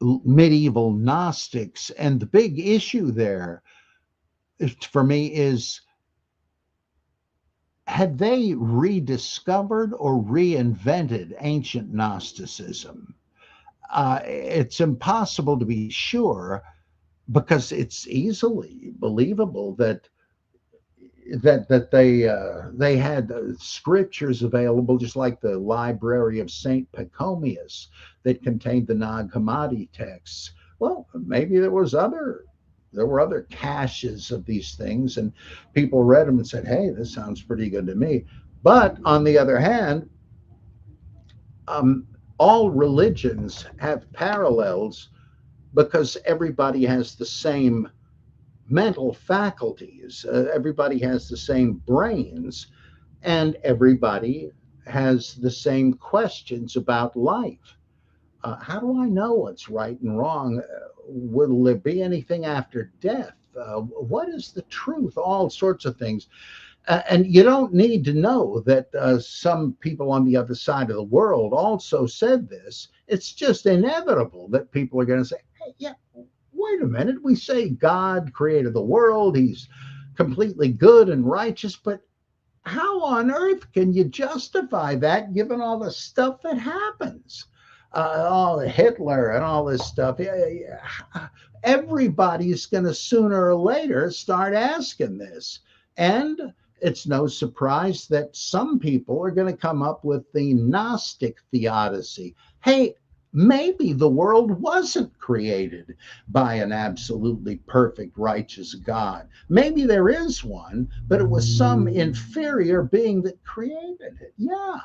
S2: medieval Gnostics, and the big issue there for me is, had they rediscovered or reinvented ancient Gnosticism? It's impossible to be sure, because it's easily believable that they had scriptures available, just like the library of Saint Pachomius that contained the Nag Hammadi texts. Well, maybe there were other caches of these things, and people read them and said, hey, this sounds pretty good to me. But on the other hand, all religions have parallels because everybody has the same mental faculties, everybody has the same brains, and everybody has the same questions about life. How do I know what's right and wrong? Will there be anything after death? What is the truth? All sorts of things. And you don't need to know that some people on the other side of the world also said this. It's just inevitable that people are going to say, hey, yeah, wait a minute. We say God created the world. He's completely good and righteous. But how on earth can you justify that given all the stuff that happens? All Hitler and all this stuff. Everybody's going to sooner or later start asking this. And it's no surprise that some people are going to come up with the Gnostic theodicy. Hey, maybe the world wasn't created by an absolutely perfect, righteous God. Maybe there is one, but it was some inferior being that created it. Yeah,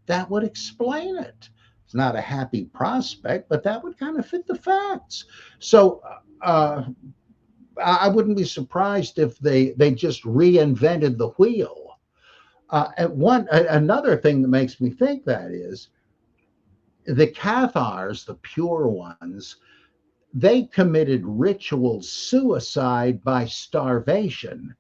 S2: that would explain it. It's not a happy prospect, but that would kind of fit the facts. So I wouldn't be surprised if they just reinvented the wheel. Another thing that makes me think that is the Cathars, the pure ones, they committed ritual suicide by starvation.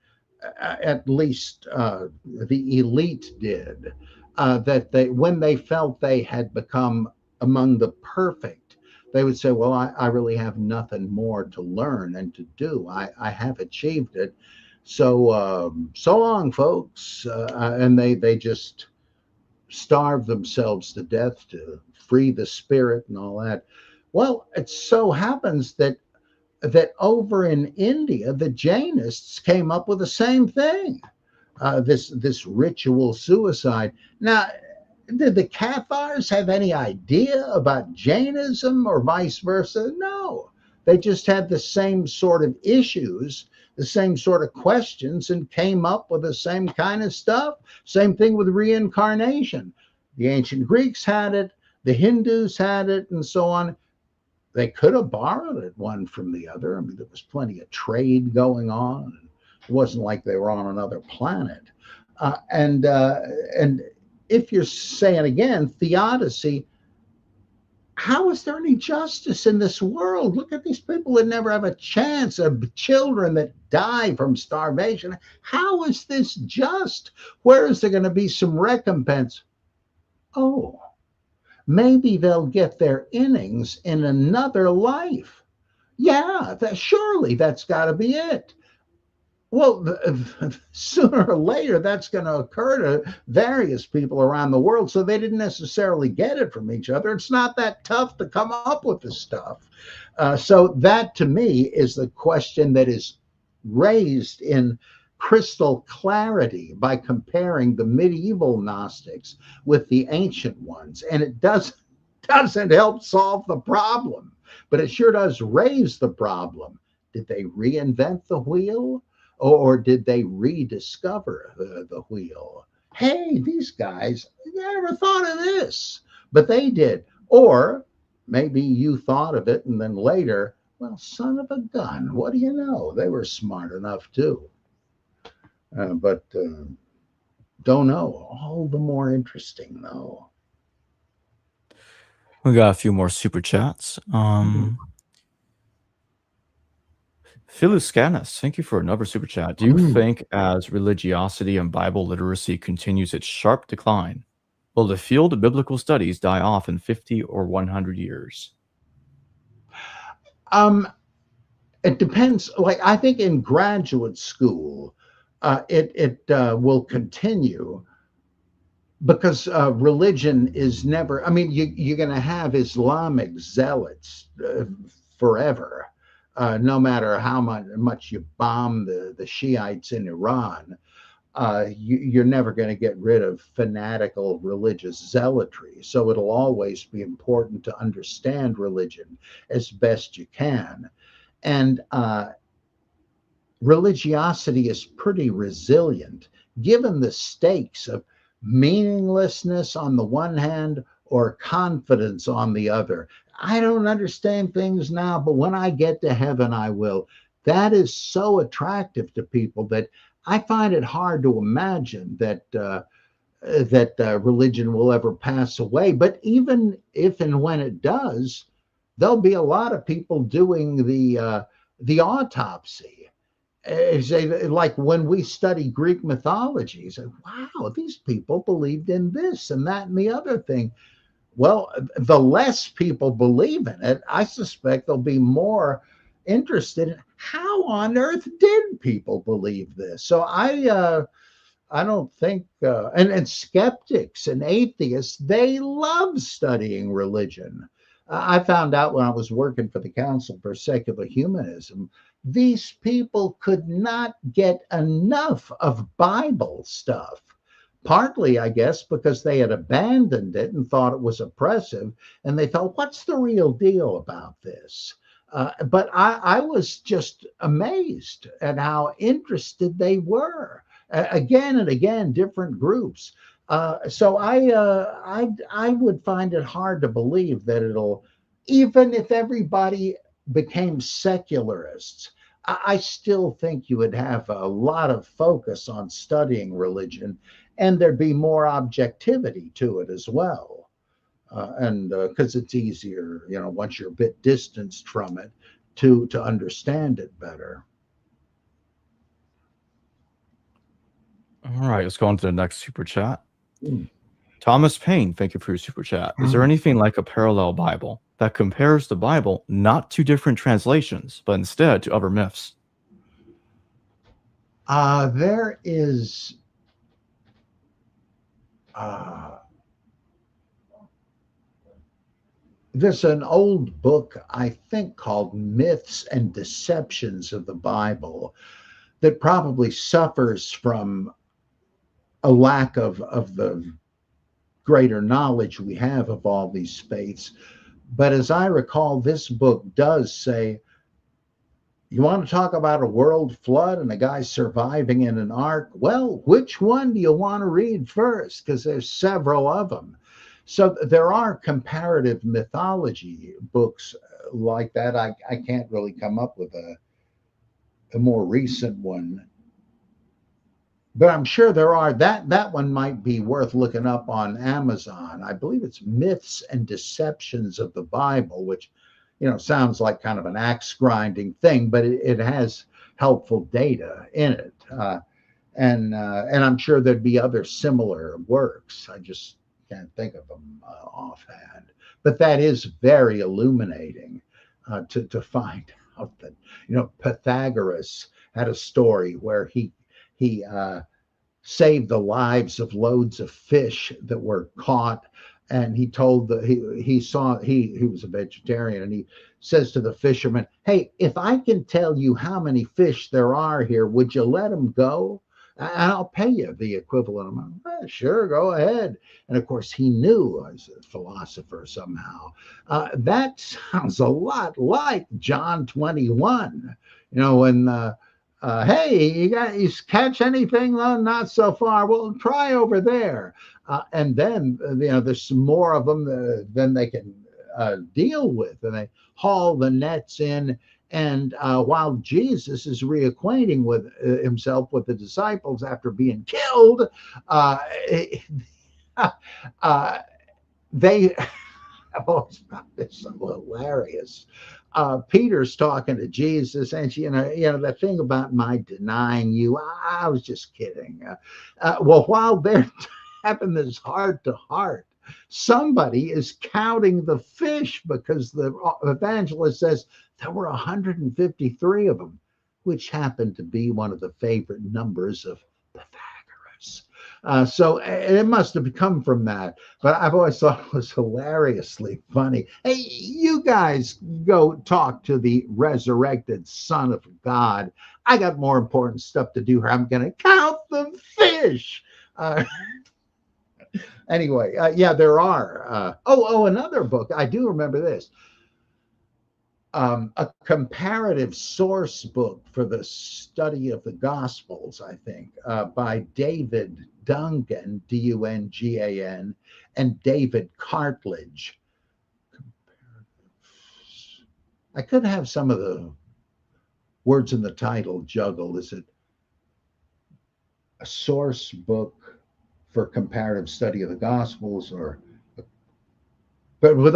S2: At least the elite did. When they felt they had become among the perfect, they would say, well, I really have nothing more to learn and to do. I have achieved it. So long, folks. And they just starve themselves to death to free the spirit and all that. Well, it so happens that over in India, the Jainists came up with the same thing, this ritual suicide. Now, did the Cathars have any idea about Jainism or vice versa? No. They just had the same sort of issues, the same sort of questions, and came up with the same kind of stuff. Same thing with reincarnation. The ancient Greeks had it, the Hindus had it, and so on. They could have borrowed it one from the other. I mean, there was plenty of trade going on. It wasn't like they were on another planet. And if you're saying again, theodicy, how is there any justice in this world? Look at these people that never have a chance, of children that die from starvation. How is this just? Where is there going to be some recompense? Oh, maybe they'll get their innings in another life. Yeah, surely that's got to be it. Well, sooner or later, that's going to occur to various people around the world. So they didn't necessarily get it from each other. It's not that tough to come up with this stuff. So that, to me, is the question that is raised in crystal clarity by comparing the medieval Gnostics with the ancient ones. And it doesn't help solve the problem, but it sure does raise the problem. Did they reinvent the wheel? Or did they rediscover the wheel? Hey, these guys, I never thought of this, but they did. Or maybe you thought of it and then later, well, son of a gun, what do you know? They were smart enough too. But don't know. All the more interesting, though.
S1: We got a few more super chats. Phyllis Scanis, thank you for another super chat. Do you think as religiosity and Bible literacy continues its sharp decline, will the field of biblical studies die off in 50 or 100 years?
S2: It depends. Like, I think in graduate school, it will continue because religion is never, I mean, you're going to have Islamic zealots forever. No matter how much you bomb the Shiites in Iran, you're never going to get rid of fanatical religious zealotry. So it'll always be important to understand religion as best you can. And religiosity is pretty resilient, given the stakes of meaninglessness on the one hand or confidence on the other. I don't understand things now, but when I get to heaven, I will. That is so attractive to people that I find it hard to imagine that religion will ever pass away. But even if and when it does, there'll be a lot of people doing the autopsy. Like when we study Greek mythology, say, wow, these people believed in this and that and the other thing. Well, the less people believe in it, I suspect they'll be more interested in how on earth did people believe this. So I don't think, and skeptics and atheists, they love studying religion. I found out when I was working for the Council for Secular Humanism, these people could not get enough of Bible stuff. Partly, I guess, because they had abandoned it and thought it was oppressive. And they thought, what's the real deal about this? But I was just amazed at how interested they were. Again and again, different groups. So I would find it hard to believe that it'll, even if everybody became secularists, I still think you would have a lot of focus on studying religion, and there'd be more objectivity to it as well. And because it's easier, once you're a bit distanced from it, to understand it better.
S1: All right, let's go on to the next super chat. Thomas Payne, thank you for your super chat. Is there anything like a parallel Bible that compares the Bible not to different translations, but instead to other myths?
S2: There is there's an old book, I think, called Myths and Deceptions of the Bible that probably suffers from a lack of the greater knowledge we have of all these faiths. But as I recall, this book does say You want to talk about a world flood and a guy surviving in an ark? Well, which one do you want to read first? Because there's several of them. So there are comparative mythology books like that. I can't really come up with a more recent one, but I'm sure there are. That one might be worth looking up on Amazon. I believe it's Myths and Deceptions of the Bible, which sounds like kind of an axe grinding thing, but it has helpful data in it. And I'm sure there'd be other similar works. I just can't think of them offhand. But that is very illuminating to find out that Pythagoras had a story where he saved the lives of loads of fish that were caught. And he told he was a vegetarian, and he says to the fisherman, "Hey, if I can tell you how many fish there are here, would you let them go? And I'll pay you the equivalent amount." Sure, go ahead. And of course, he knew, as a philosopher somehow. That sounds a lot like John 21. When hey, you catch anything? No, not so far. Well, try over there. And then there's some more of them than they can deal with, and they haul the nets in. And while Jesus is reacquainting with himself with the disciples after being killed, uh, they I've always found this so hilarious. Peter's talking to Jesus, and the thing about my denying you, I was just kidding. Well, while they're having this heart to heart, somebody is counting the fish because the evangelist says there were 153 of them, which happened to be one of the favorite numbers of Pythagoras. So it must have come from that. But I've always thought it was hilariously funny. Hey, you guys go talk to the resurrected Son of God. I got more important stuff to do here. I'm going to count the fish. Anyway, yeah, there are. Another book. I do remember this. A comparative source book for the study of the Gospels, I think, by David Dungan, Dungan, and David Cartledge. I could have some of the words in the title juggled. Is it a source book for comparative study of the Gospels, but with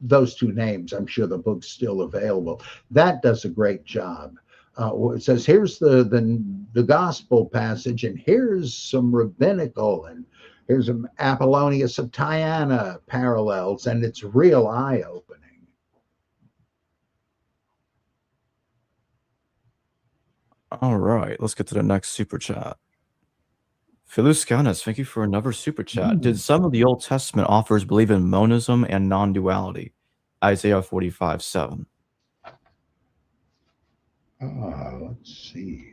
S2: those two names, I'm sure the book's still available. That does a great job. It says here's the gospel passage, and here's some rabbinical, and here's some Apollonius of Tyana parallels, and it's real eye-opening.
S1: All right, let's get to the next super chat. Philuscanis, thank you for another super chat. Did some of the Old Testament authors believe in monism and non-duality? Isaiah 45:7.
S2: Let's see.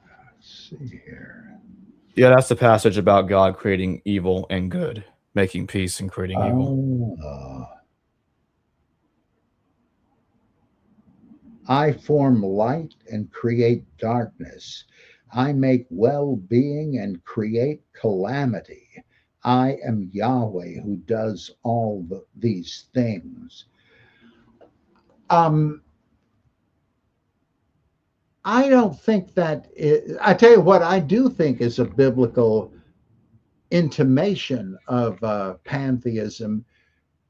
S2: Let's see here.
S1: Yeah, that's the passage about God creating evil and good, making peace and creating evil.
S2: I form light and create darkness. I make well-being and create calamity. I am Yahweh who does all these things. I don't think that I tell you what I do think is a biblical intimation of pantheism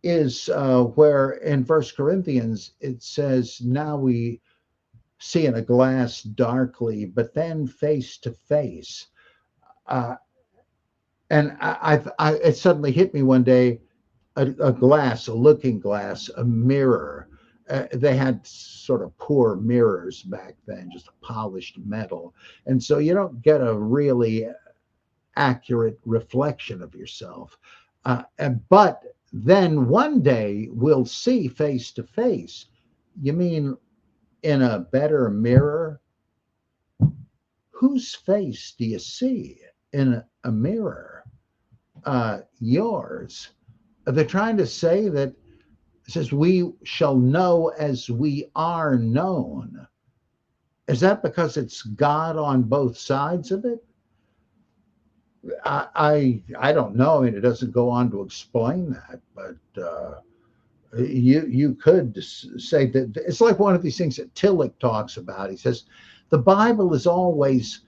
S2: is where in First Corinthians it says, now we see in a glass darkly, but then face to face. And it suddenly hit me one day, a glass, a looking glass, a mirror. They had sort of poor mirrors back then, just a polished metal. And so you don't get a really accurate reflection of yourself. But then one day we'll see face to face. You mean in a better mirror? Whose face do you see in a mirror? Yours. They're trying to say that It says, we shall know as we are known. Is that because it's God on both sides of it? I don't know. I mean, it doesn't go on to explain that, but you could say that it's like one of these things that Tillich talks about. He says the Bible is always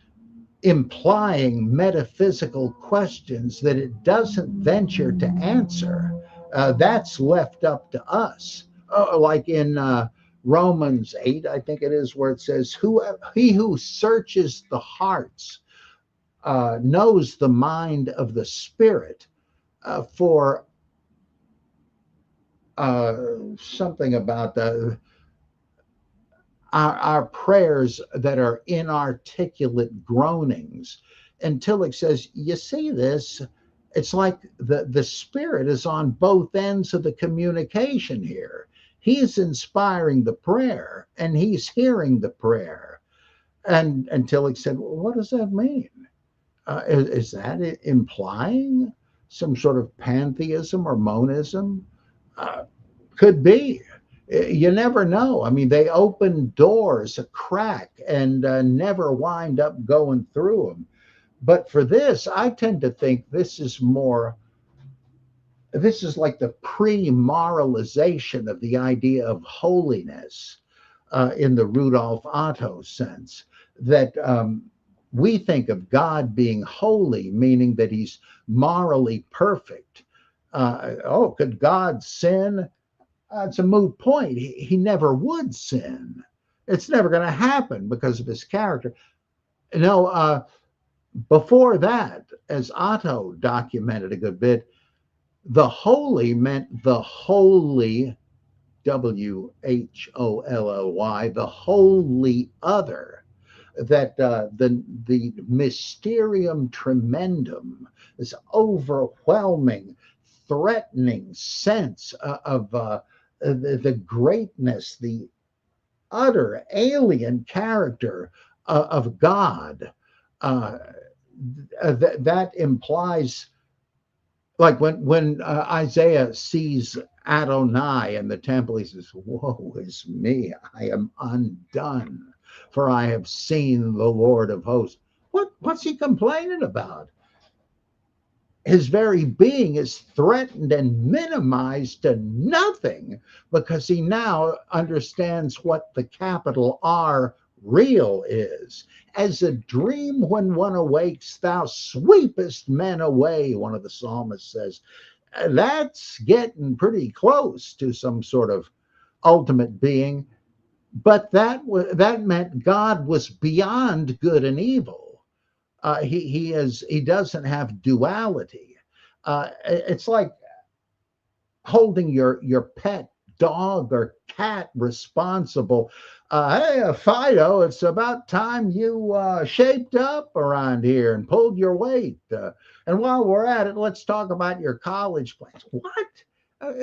S2: implying metaphysical questions that it doesn't venture to answer. That's left up to us. Like in Romans 8, I think it is, where it says, he who searches the hearts knows the mind of the Spirit, for something about our prayers that are inarticulate groanings. And Tillich says, you see this? It's like the Spirit is on both ends of the communication here. He's inspiring the prayer and he's hearing the prayer. And Tillich said, well, what does that mean? Is that implying some sort of pantheism or monism? Could be. You never know. I mean, they open doors a crack and never wind up going through them. But for this, I tend to think this is like the pre-moralization of the idea of holiness, in the Rudolf Otto sense, that we think of God being holy, meaning that he's morally perfect. Could God sin? It's a moot point. He never would sin. It's never going to happen because of his character. No, before that, as Otto documented a good bit, the holy meant the holy, WHOLLY, the holy other. That the mysterium tremendum, this overwhelming, threatening sense of the greatness, the utter alien character of God, that implies, like when Isaiah sees Adonai in the temple, he says, woe is me, I am undone, for I have seen the Lord of hosts. What's he complaining about? His very being is threatened and minimized to nothing because he now understands what the capital R real is. As a dream when one awakes, thou sweepest men away, one of the psalmists says. That's getting pretty close to some sort of ultimate being. But that meant God was beyond good and evil. He doesn't have duality. It's like holding your pet dog or cat responsible. Hey, Fido, it's about time you shaped up around here and pulled your weight. And while we're at it, let's talk about your college plans. What?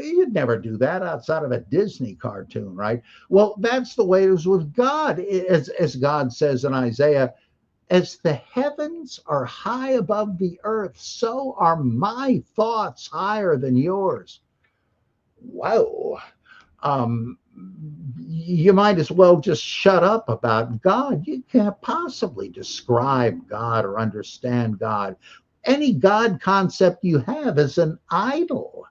S2: You'd never do that outside of a Disney cartoon, right? Well, that's the way it is with God. As God says in Isaiah, as the heavens are high above the earth, so are my thoughts higher than yours. Whoa. You might as well just shut up about God. You can't possibly describe God or understand God. Any God concept you have is an idol.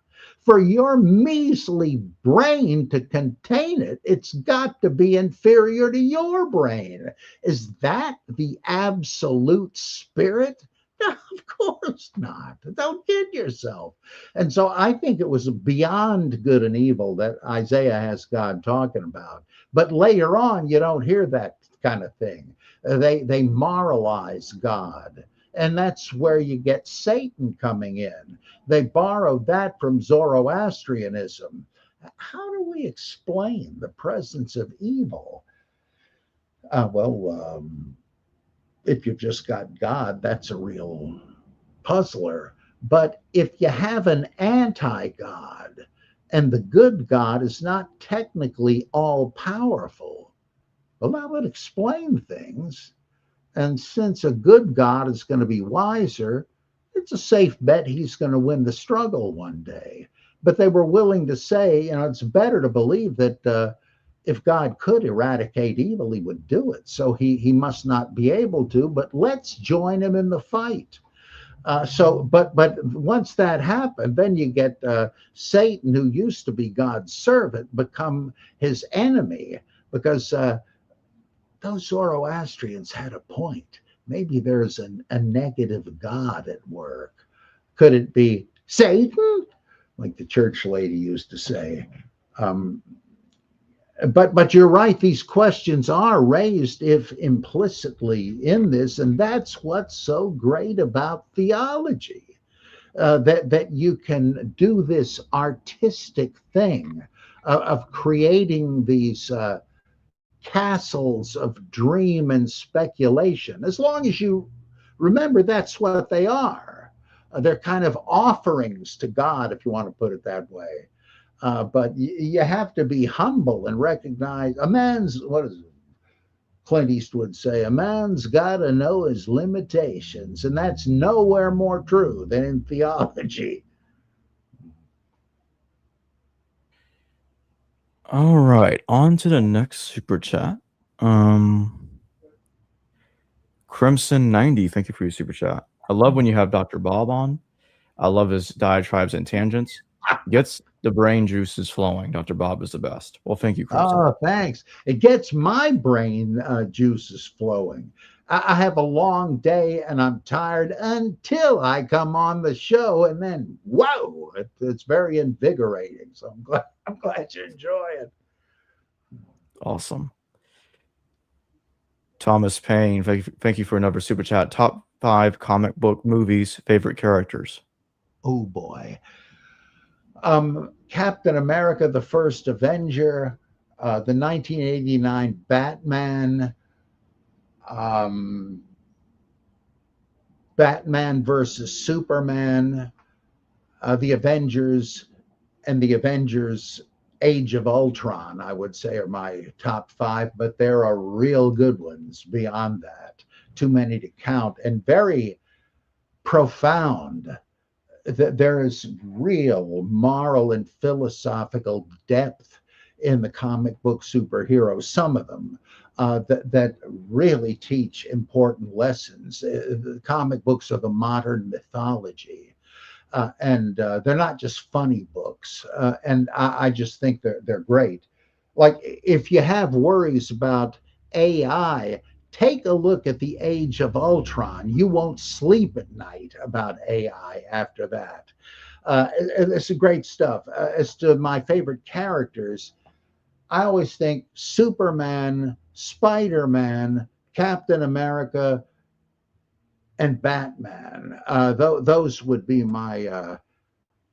S2: For your measly brain to contain it, it's got to be inferior to your brain. Is that the absolute spirit? No, of course not. Don't kid yourself. And so I think it was beyond good and evil that Isaiah has God talking about. But later on, you don't hear that kind of thing. They moralize God. And that's where you get Satan coming in. They borrowed that from Zoroastrianism. How do we explain the presence of evil? If you've just got God, that's a real puzzler. But if you have an anti-God, and the good God is not technically all-powerful, well, that would explain things. And since a good God is going to be wiser, it's a safe bet he's going to win the struggle one day. but they were willing to say, it's better to believe that if God could eradicate evil, he would do it. So he must not be able to, but let's join him in the fight. But once that happened, then you get Satan, who used to be God's servant, become his enemy, because those Zoroastrians had a point. Maybe there's a negative God at work. Could it be Satan, like the church lady used to say? But you're right. These questions are raised, if implicitly, in this, and that's what's so great about theology. That you can do this artistic thing of creating these castles of dream and speculation, as long as you remember that's what they are. They're kind of offerings to God, if you want to put it that way. But you have to be humble and recognize a man's, what does Clint Eastwood say? A man's got to know his limitations. And that's nowhere more true than in theology.
S1: All right, on to the next super chat. Crimson 90, thank you for your super chat. I love when you have Dr. Bob on. I love his diatribes and tangents. Gets the brain juices flowing. Dr. Bob is the best. Well, thank you, Crimson.
S2: Oh, thanks. It gets my brain juices flowing. I have a long day and I'm tired until I come on the show, and then whoa, it's very invigorating. So I'm glad you enjoy it.
S1: Awesome. Thomas Payne, thank you for another super chat. Top 5 comic book movies, favorite characters.
S2: Oh boy. Captain America, the First Avenger, the 1989 Batman, Batman versus Superman, the Avengers, and the Avengers Age of Ultron, I would say, are my top 5, but there are real good ones beyond that. Too many to count, and very profound. There is real moral and philosophical depth in the comic book superheroes, some of them that really teach important lessons. The comic books are the modern mythology. And they're not just funny books. And I just think they're great. Like, if you have worries about AI, take a look at the Age of Ultron. You won't sleep at night about AI after that. It's great stuff. As to my favorite characters, I always think Superman, Spider-Man, Captain America, and Batman. Those would be my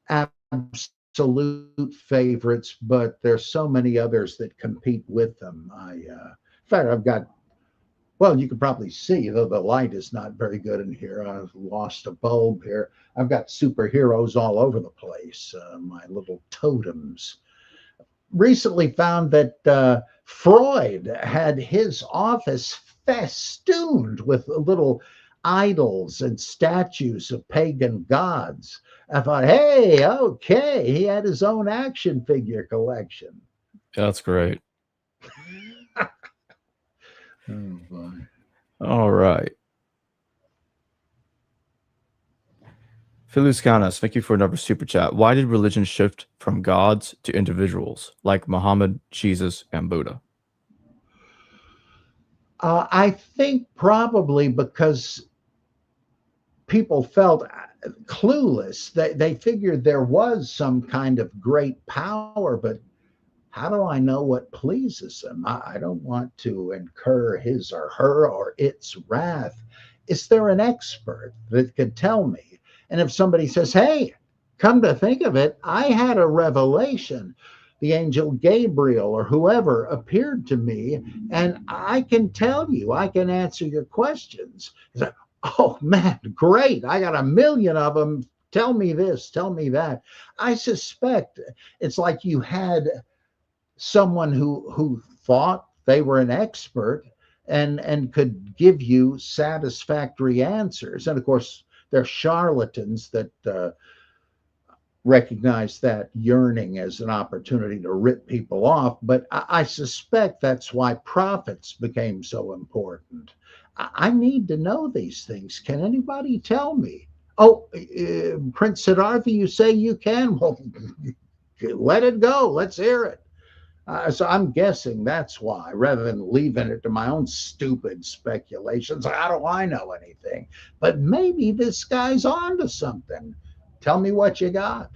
S2: absolute favorites, but there's so many others that compete with them. In fact, I've got, well, you can probably see, though the light is not very good in here. I've lost a bulb here. I've got superheroes all over the place, my little totems. Recently found that Freud had his office festooned with little idols and statues of pagan gods. I thought, hey, okay, he had his own action figure collection.
S1: That's great.
S2: Oh, boy.
S1: All right. Philuscanos, thank you for another super chat. Why did religion shift from gods to individuals like Muhammad, Jesus, and Buddha?
S2: I think probably because people felt clueless. They figured there was some kind of great power, but how do I know what pleases him? I don't want to incur his or her or its wrath. Is there an expert that could tell me? And if somebody says, hey, come to think of it, I had a revelation. The angel Gabriel or whoever appeared to me, and I can tell you, I can answer your questions. It's like, oh man, great. I got a million of them. Tell me this, tell me that. I suspect it's like you had someone who thought they were an expert and could give you satisfactory answers. And of course, they're charlatans that recognize that yearning as an opportunity to rip people off, but I suspect that's why prophets became so important. I need to know these things. Can anybody tell me? Oh, Prince Siddhartha, you say you can? Well, let it go. Let's hear it. So I'm guessing that's why, rather than leaving it to my own stupid speculations. How do I know anything? But maybe this guy's onto something. Tell me what you got.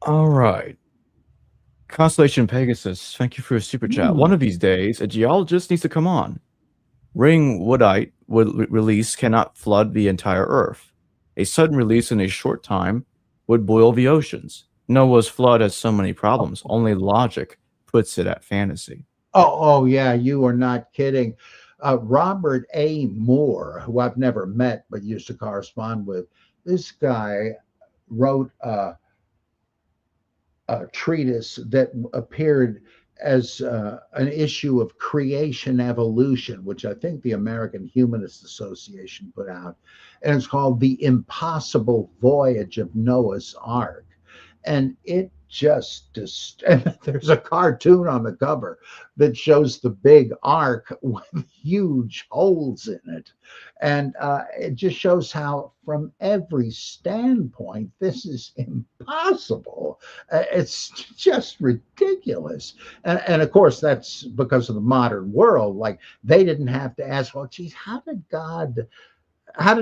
S1: All right. Constellation Pegasus, thank you for your super chat. One of these days, a geologist needs to come on. Ring woodite release cannot flood the entire Earth. A sudden release in a short time would boil the oceans. Noah's flood has so many problems. Only logic puts it at fantasy.
S2: Oh, yeah, you are not kidding. Robert A. Moore, who I've never met but used to correspond with, this guy wrote a treatise that appeared as an issue of creation evolution, which I think the American Humanist Association put out. And it's called The Impossible Voyage of Noah's Ark. And it and there's a cartoon on the cover that shows the big ark with huge holes in it. And it just shows how, from every standpoint, this is impossible. It's just ridiculous. And of course, that's because of the modern world. Like, they didn't have to ask, well, geez, how did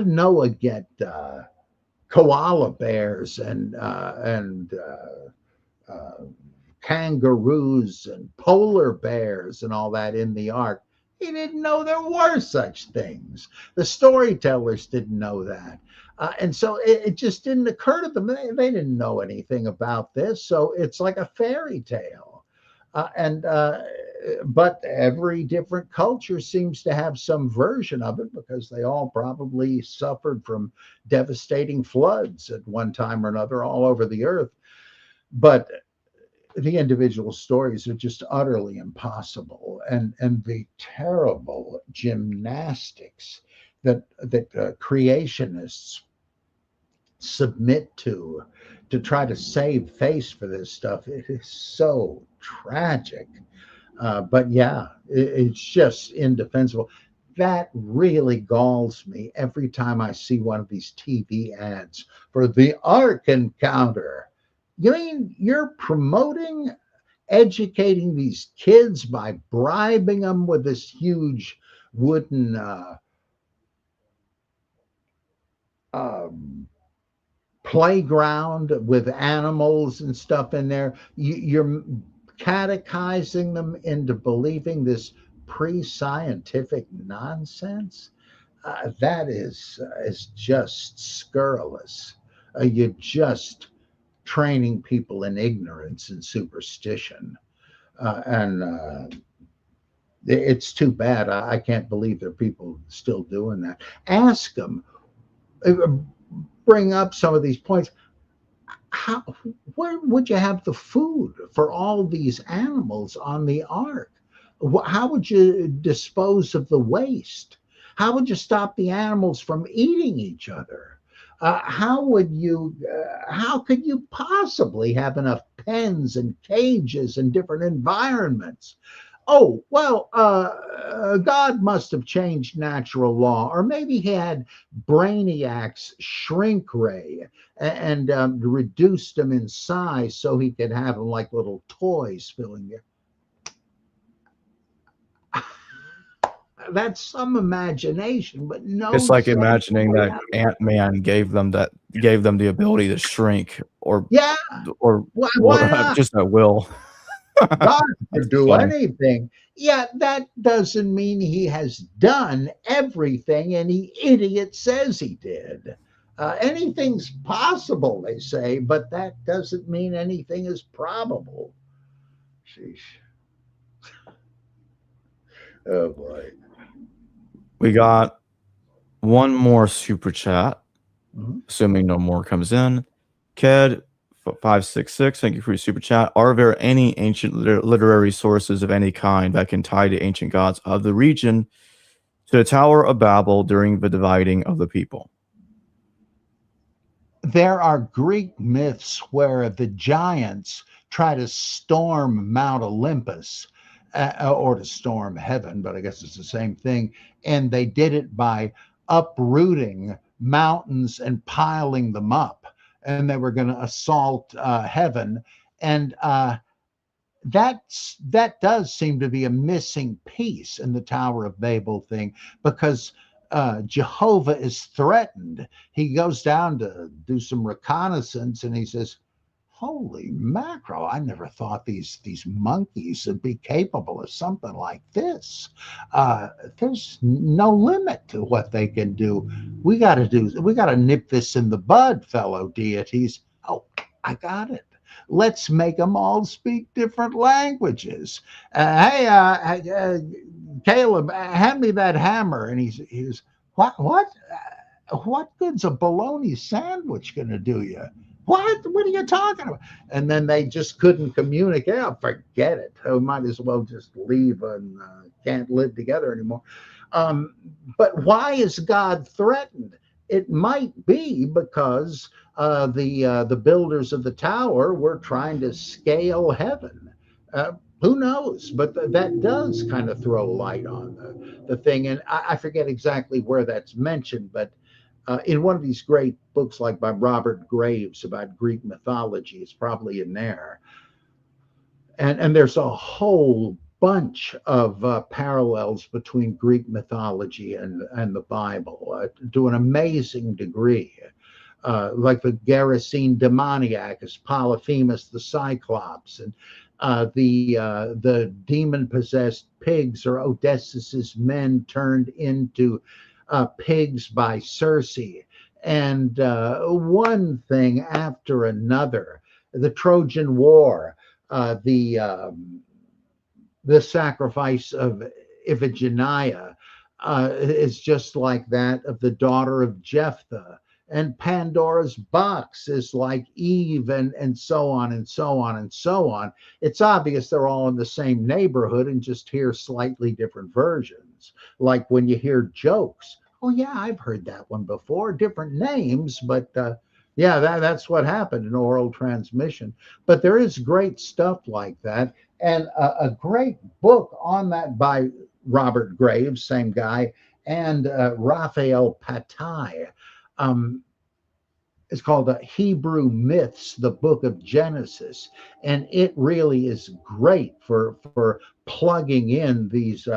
S2: Noah get koala bears and kangaroos and polar bears and all that in the ark? He didn't know there were such things. The storytellers didn't know that. And so it just didn't occur to them. They didn't know anything about this. So it's like a fairy tale. But every different culture seems to have some version of it, because they all probably suffered from devastating floods at one time or another all over the earth. But the individual stories are just utterly impossible, and the terrible gymnastics that creationists submit to try to save face for this stuff. It is so tragic. But yeah, it's just indefensible. That really galls me every time I see one of these TV ads for the Ark Encounter. You mean you're promoting educating these kids by bribing them with this huge wooden playground with animals and stuff in there? You're catechizing them into believing this pre-scientific nonsense. That is just scurrilous. You're just training people in ignorance and superstition, and it's too bad. I can't believe there are people still doing that. Ask them, bring up some of these points. Where would you have the food for all these animals on the ark? How would you dispose of the waste? How would you stop the animals from eating each other? How could you possibly have enough pens and cages and different environments? Oh, well, God must have changed natural law, or maybe he had brainiacs shrink ray and reduced them in size so he could have them like little toys filling you. That's some imagination, but no.
S1: It's like imagining that Ant-Man gave them the ability to shrink, or just at will.
S2: God could do anything. Yeah, that doesn't mean he has done everything any idiot says he did. Anything's possible, they say, but that doesn't mean anything is probable. Sheesh. Oh boy.
S1: We got one more super chat, assuming no more comes in. Ked 566, thank you for your super chat. Are there any ancient literary sources of any kind that can tie the ancient gods of the region to the Tower of Babel during the dividing of the people?
S2: There are Greek myths where the giants try to storm Mount Olympus, or to storm heaven, but I guess it's the same thing. And they did it by uprooting mountains and piling them up. And they were going to assault heaven. And that does seem to be a missing piece in the Tower of Babel thing, because Jehovah is threatened. He goes down to do some reconnaissance and he says, holy mackerel, I never thought these monkeys would be capable of something like this. There's no limit to what they can do. We got to nip this in the bud, fellow deities. Oh, I got it. Let's make them all speak different languages. Hey, Caleb, hand me that hammer. And he's what good's a bologna sandwich going to do you? What are you talking about? And then they just couldn't communicate. Oh, forget it. We might as well just leave and can't live together anymore. But why is God threatened? It might be because the builders of the tower were trying to scale heaven. Who knows? But that does kind of throw light on the thing. And I forget exactly where that's mentioned, but in one of these great books, like by Robert Graves about Greek mythology, it's probably in there. And there's a whole bunch of parallels between Greek mythology and the Bible to an amazing degree. Like the Gerasene demoniac is Polyphemus the Cyclops, and the demon-possessed pigs are Odysseus's men turned into pigs by Circe, and one thing after another. The Trojan War, the sacrifice of Iphigenia is just like that of the daughter of Jephthah. And Pandora's box is like Eve, and so on and so on and so on. It's obvious they're all in the same neighborhood and just hear slightly different versions. Like when you hear jokes. Oh, yeah, I've heard that one before. Different names, but yeah, that's what happened in oral transmission. But there is great stuff like that. And a great book on that by Robert Graves, same guy, and Raphael Patai. It's called Hebrew Myths, the Book of Genesis. And it really is great for plugging in these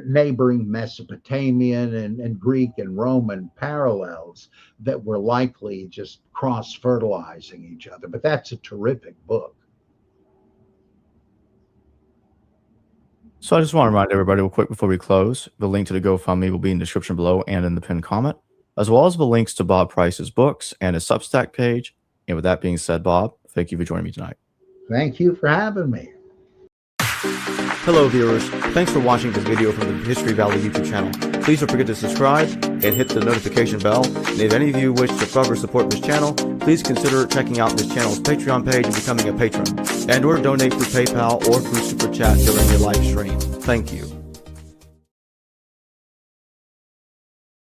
S2: neighboring Mesopotamian and Greek and Roman parallels that were likely just cross-fertilizing each other. But that's a terrific book.
S1: So I just want to remind everybody real quick before we close, the link to the GoFundMe will be in the description below and in the pinned comment, as well as the links to Bob Price's books and his Substack page. And with that being said, Bob, thank you for joining me tonight.
S2: Thank you for having me.
S1: Hello, viewers. Thanks for watching this video from the History Valley YouTube channel. Please don't forget to subscribe and hit the notification bell. And if any of you wish to further support this channel, please consider checking out this channel's Patreon page and becoming a patron, and/or donate through PayPal or through Super Chat during your live stream. Thank you.